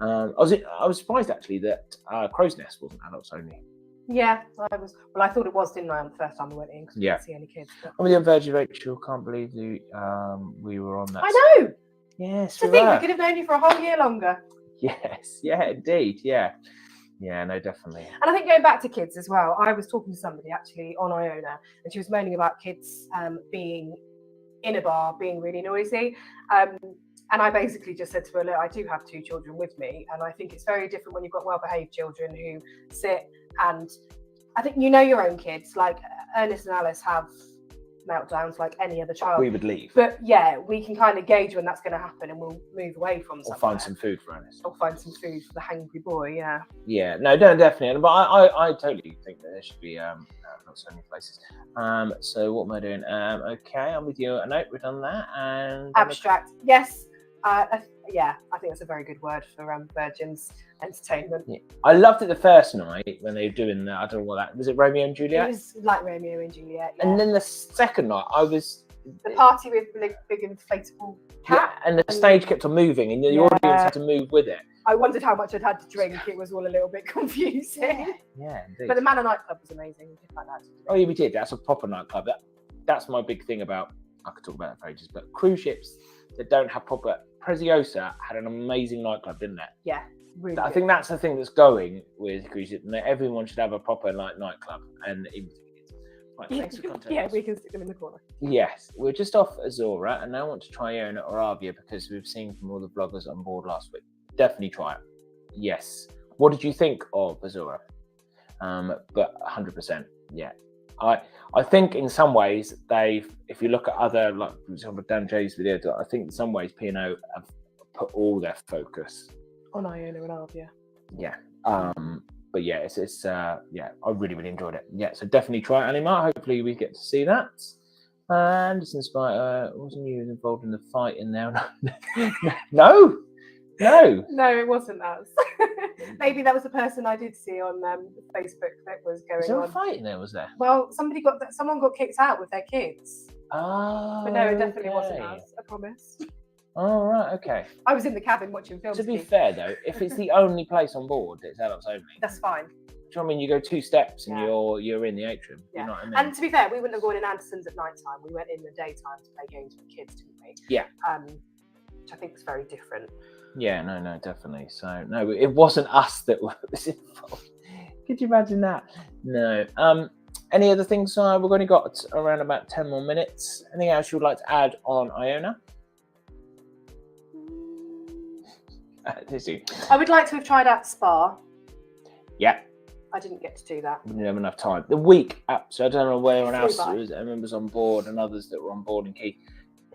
I was surprised actually that Crow's Nest wasn't adults only. Yeah, I was. Well, I thought it was, didn't I, the first time we went in, because we didn't see any kids. But... I'm with you on Virgin, Rachel. Can't believe we were on that. I know. Yes, I think we could have known you for a whole year longer. Yes, yeah, indeed, yeah, no, definitely. And I think going back to kids as well, I was talking to somebody actually on Iona, and she was moaning about kids being in a bar, being really noisy. And I basically just said to her, look, I do have 2 children with me, and I think it's very different when you've got well-behaved children who sit, and I think your own kids, like Ernest and Alice have meltdowns like any other child. We would leave. But yeah, we can kind of gauge when that's going to happen, and we'll move away from Or somewhere. find some food for Ernest. Or find some food for the hangry boy. Yeah. Yeah, no, definitely. But I totally think that there should be not so many places. So what am I doing? Okay, I'm with you. A note. We've done that. And Abstract. Yes. Yeah, I think that's a very good word for Virgin's entertainment. Yeah. I loved it the first night when they were doing that. I don't know what that was. It Romeo and Juliet? It was like Romeo and Juliet. Yeah. And then the second night, I was the party with the big inflatable cat. Yeah, and the stage kept on moving, and the audience had to move with it. I wondered how much I'd had to drink. It was all a little bit confusing. Yeah, indeed. But the Manor nightclub was amazing. We did like that. Oh yeah, we did. That's a proper nightclub. That's my big thing about. I could talk about that for ages, but cruise ships that don't have proper. Preziosa had an amazing nightclub, didn't it? Yeah, really. I think that's the thing that's going with cruise ships. Everyone should have a proper nightclub, and even right, thanks for contacting us. We can stick them in the corner. Yes, we're just off Azora, and now I want to try Iona or Avia because we've seen from all the bloggers on board last week. Definitely try it. Yes. What did you think of Azora? But 100%, yeah. I think in some ways if you look at other, like for example Dan Jay's video, I think in some ways P&O have put all their focus on Iona and Avia. Yeah. But yeah, it's yeah, I really enjoyed it. Yeah, so definitely try it, Anima. Hopefully we get to see that. And it's inspired. Wasn't you involved in the fight in there? No. No, it wasn't us. Maybe that was the person I did see on Facebook that was going on. Was there a fight in there? Was there? Well, someone got kicked out with their kids. Oh, but no, it definitely wasn't us. I promise. Oh right, okay. I was in the cabin watching films. To be fair though, if it's the only place on board that's adults only, that's fine. Do you know what I mean? You go 2 steps and you're in the atrium. Yeah. You know what I mean? And to be fair, we wouldn't have gone in Anderson's at night time. We went in the daytime to play games with kids, didn't we? Yeah. Which I think was very different. Yeah, no, definitely. So no, it wasn't us that was involved. Could you imagine that? No. Any other things? We've only got around about 10 more minutes. Anything else you would like to add on Iona? I would like to have tried out Spa. Yeah. I didn't get to do that. We didn't have enough time. The week, so I don't know where anyone else was, members on board and others that were on board in Key.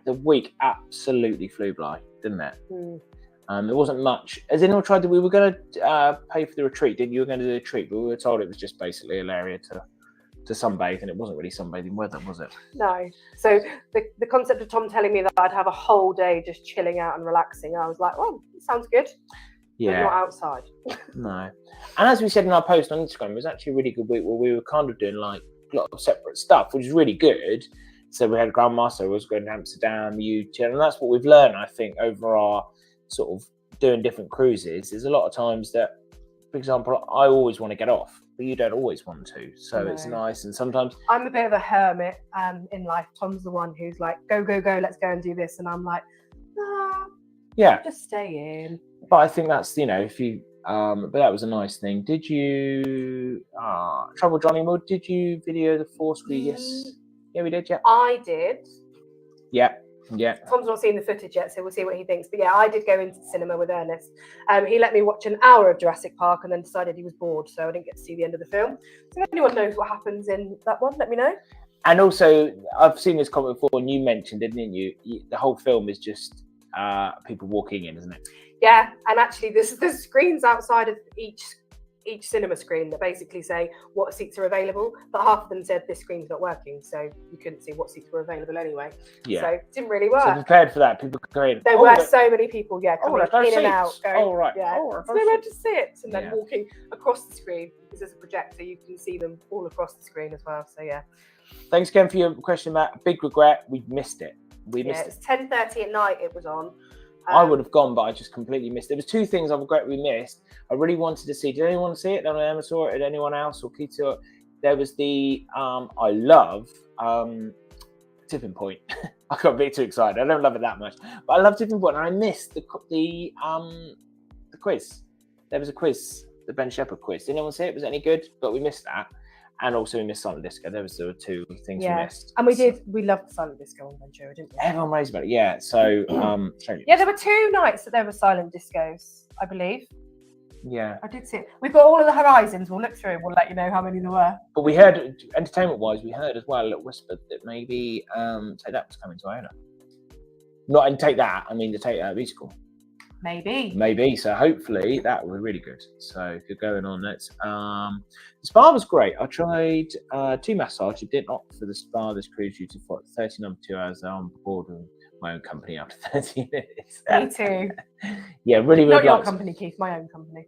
The week absolutely flew by, didn't it? There wasn't much. Has anyone tried we were going to pay for the retreat, didn't you? You were going to do the retreat, but we were told it was just basically an area to sunbathe, and it wasn't really sunbathing weather, was it? No. So the concept of Tom telling me that I'd have a whole day just chilling out and relaxing, I was like, well, sounds good. Yeah. But not outside. No. And as we said in our post on Instagram, it was actually a really good week where we were kind of doing like a lot of separate stuff, which is really good. So we had a Grandmaster who was going to Amsterdam, and that's what we've learned, I think, over our sort of doing different cruises. There's a lot of times that, for example, I always want to get off, but you don't always want to. So it's nice. And sometimes I'm a bit of a hermit in life. Tom's the one who's like, go, let's go and do this. And I'm like, nah, yeah, just stay in. But I think that's, if you, but that was a nice thing. Did you, Trouble Johnny Wood, did you video the Force Crew? Yes. Yeah, we did, yeah. I did. Yeah. Tom's not seen the footage yet, so we'll see what he thinks. But yeah, I did go into the cinema with Ernest. He let me watch an hour of Jurassic Park and then decided he was bored, so I didn't get to see the end of the film. So if anyone knows what happens in that one, let me know. And also, I've seen this comment before, and you mentioned, didn't you? The whole film is just people walking in, isn't it? Yeah, and actually there's screens outside of each cinema screen that basically say what seats are available, but half of them said this screen's not working, so you couldn't see what seats were available anyway. Yeah. So it didn't really work. So prepared for that, people going. There were so many people, coming in and out, going, right. Yeah, so they went to sit and then walking across the screen because there's a projector, you can see them all across the screen as well. So yeah. Thanks again for your question, Matt. Big regret, we missed it. It's 10:30 at night. It was on. I would have gone, but I just completely missed it. There was 2 things I regret we missed. I really wanted to see. Did anyone see it? Did anyone saw it? Did anyone else or Keto? There was the I love Tipping Point. I got a bit too excited. I don't love it that much, but I love Tipping Point, and I missed the quiz. There was a quiz, the Ben Shepherd quiz. Did anyone see it? Was it any good? But we missed that. And also we missed Silent Disco. There were 2 things we missed. And we loved the Silent Disco on Ventura, didn't we? Everyone raised about it, yeah. So yeah, there were 2 nights that there were silent discos, I believe. Yeah. I did see it. We've got all of the horizons. We'll look through and we'll let you know how many there were. But we heard, entertainment-wise, we heard as well a little whisper that maybe Take That was coming to Iona. Not in Take That, I mean the Take That musical. Maybe. So hopefully that will be really good. So if you're going on that, the spa was great. I tried 2 massages. Did not for the spa this cruise due to 30 number 2 hours. I'm bored with my own company after 30 minutes. Me too. Yeah, really Not your relaxed. company, Keith. My own company.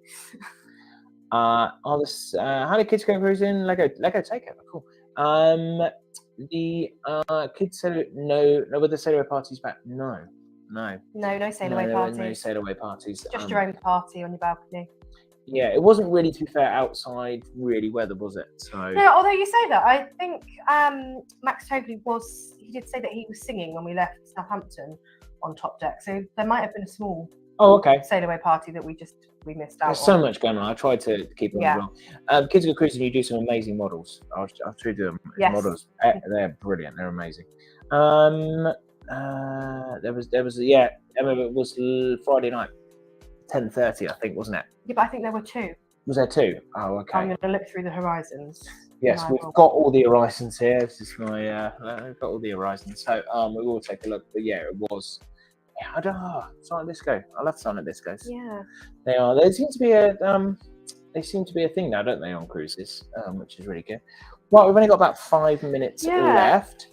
How did kids go cruising? Lego takeover. Cool. The kids said no. Were the sail away parties back? No sail away parties. No sail away parties. Just your own party on your balcony. Yeah, it wasn't really, to be fair, outside really weather, was it? So no, although you say that, I think Max Tobley he did say that he was singing when we left Southampton on top deck. So there might have been a small sail away party that we missed out. There's so much going on. I tried to keep it on as well. Kids Go Cruising, you do some amazing models. I'll show you them models. They're brilliant. They're amazing. There was it was Friday night, 10:30, I think, wasn't it? Yeah, but I think there were 2. Was there 2? Oh, okay. I'm going to look through the horizons. Yes, we've got all the horizons here. This is my we've got all the horizons. So we will take a look. But yeah, it was. Yeah, I don't know. Silent disco. I love silent discos. Yeah. They are. They seem to be a thing now, don't they, on cruises? Which is really good. Well, we've only got about 5 minutes left.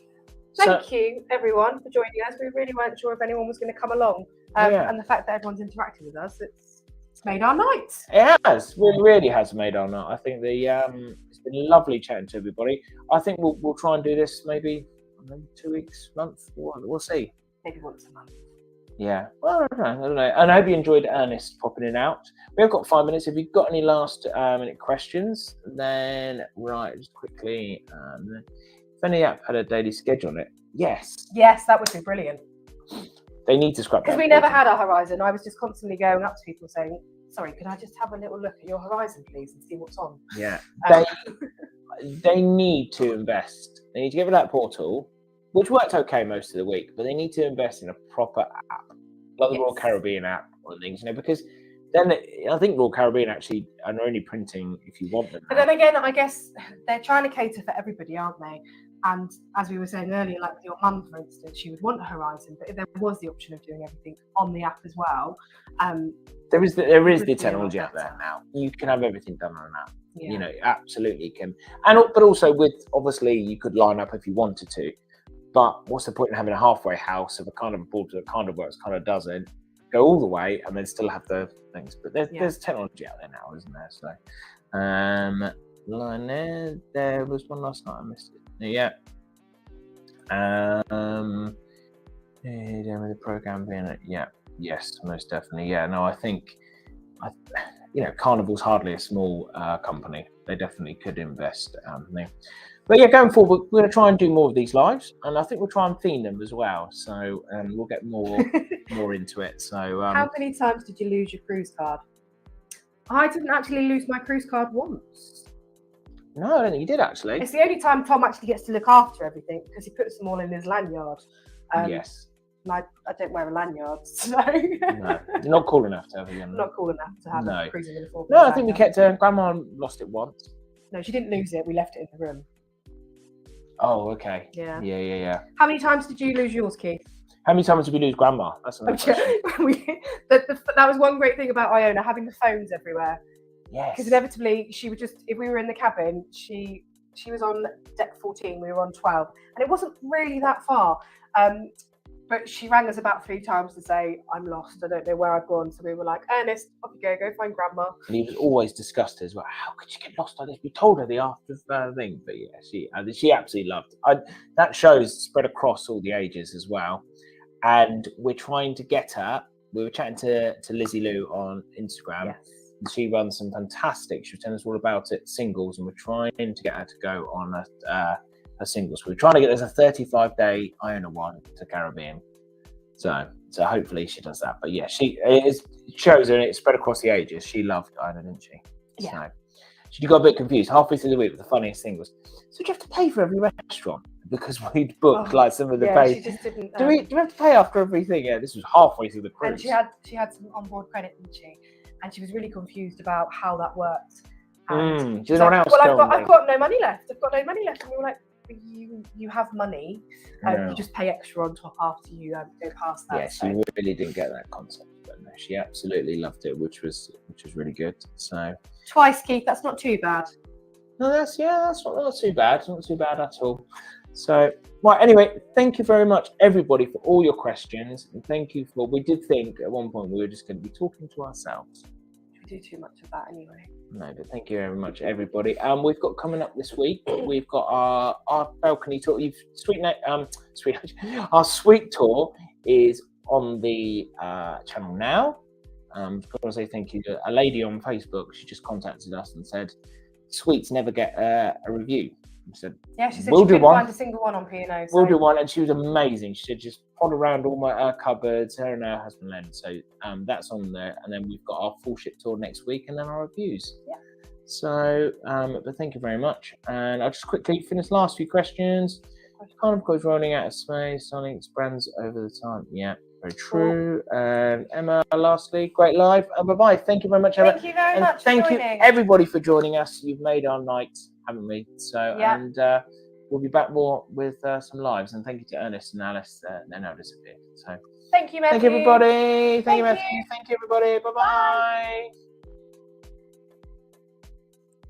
Thank you, everyone, for joining us. We really weren't sure if anyone was going to come along. And the fact that everyone's interacted with us, it's made our night. It has. It really has made our night. I think it's been lovely chatting to everybody. I think we'll try and do this maybe 2 weeks, month. We'll see. Maybe once a month. Yeah. Well, I don't know. And I hope you enjoyed Ernest popping in out. We've got 5 minutes. If you've got any last minute questions, then just quickly. If any app had a daily schedule on it, yes, that would be brilliant. They need to scrap that. Because we never had our horizon. I was just constantly going up to people saying, "Sorry, could I just have a little look at your horizon, please, and see what's on?" Yeah, they need to invest. They need to get rid of that portal, which worked okay most of the week, but they need to invest in a proper app, like the Royal Caribbean app or things, because then I think Royal Caribbean actually are only printing if you want them. But then again, I guess they're trying to cater for everybody, aren't they? And as we were saying earlier, like your mum, for instance, she would want a horizon, but if there was the option of doing everything on the app as well, there is the technology out there now. You can have everything done on an app. Yeah. Absolutely can. But also with, obviously, you could line up if you wanted to. But what's the point in having a halfway house of a kind of a portal that kind of works, kind of doesn't? Go all the way and then still have the things. But there's technology out there now, isn't there? So, there was one last night I missed it. Yeah. With the program being it. Yeah. Yes, most definitely. Yeah. No, I think, Carnival's hardly a small company. They definitely could invest. But yeah, going forward, we're going to try and do more of these lives, and I think we'll try and theme them as well. So we'll get more into it. So how many times did you lose your cruise card? I didn't actually lose my cruise card once. No, I don't think you did actually. It's the only time Tom actually gets to look after everything because he puts them all in his lanyard. Yes. And I don't wear a lanyard, so no, you're not cool enough to have it. Not cool enough to have a cruising uniform. No, I think we kept Grandma lost it once. No, she didn't lose it. We left it in the room. Oh, okay. Yeah. How many times did you lose yours, Keith? How many times did we lose Grandma? That's another question. That was one great thing about Iona, having the phones everywhere. Yes. Because inevitably, she would just, if we were in the cabin, she was on deck 14, we were on 12. And it wasn't really that far. But she rang us about 3 times to say, "I'm lost, I don't know where I've gone." So we were like, "Ernest, off you go find Grandma." And he was always disgusted as well. How could you get lost like this? We told her the after thing. But yeah, she absolutely loved it. That show's spread across all the ages as well. And we're trying to get her. We were chatting to Lizzie Lou on Instagram. Yes. And she runs some fantastic, she was telling us all about it, singles. And we're trying to get her to go on a singles. We're trying to get there's a 35-day Iona one to Caribbean. So hopefully she does that. But yeah, it shows her and it's spread across the ages. She loved Iona, didn't she? Yeah. So she got a bit confused halfway through the week. The funniest thing was, so do you have to pay for every restaurant? Because we'd booked like some of the pay. She just didn't. Do we have to pay after everything? Yeah, this was halfway through the cruise. And she had some onboard credit, didn't she? and she was really confused about how that worked. And Did anyone else well, go on I've got no money left. I've got no money left. And we were like, you have money. You just pay extra on top after you go past that. Yeah, she really didn't get that concept, but no, she absolutely loved it, which was really good. So twice, Keith. That's not too bad. no, that's not too bad. Not too bad at all. So, right, anyway, thank you very much, everybody, for all your questions. And thank you for, we did think at one point we were just going to be talking to ourselves. We do too much of that anyway. No, but thank you very much, everybody. We've got coming up this week, we've got our balcony tour. Our sweet tour is on the channel now. I've got to say thank you to a lady on Facebook. She just contacted us and said, sweets never get a review. She said, yeah, she said we'll she do couldn't one. find a single one on P&O. We'll do one, and she was amazing. She said just prod around all my cupboards, her and her husband Len. So that's on there, and then we've got our full ship tour next week, and then our reviews. Yeah. So, but thank you very much, and I'll just quickly finish last few questions. Kind of goes running out of space. Something brands over the time. Yeah, very true. And Emma, lastly, great live. Bye bye. Thank you very much, Emma. Thank you very and much. Thank for you joining. everybody for joining us. You've made our night, haven't we? So Yeah. and we'll be back more with some lives. And thank you to Ernest and Alice. They now disappeared. So thank you, Matthew. thank you, everybody. Thank you, Thank Matthew. you. Thank you, everybody. Bye bye.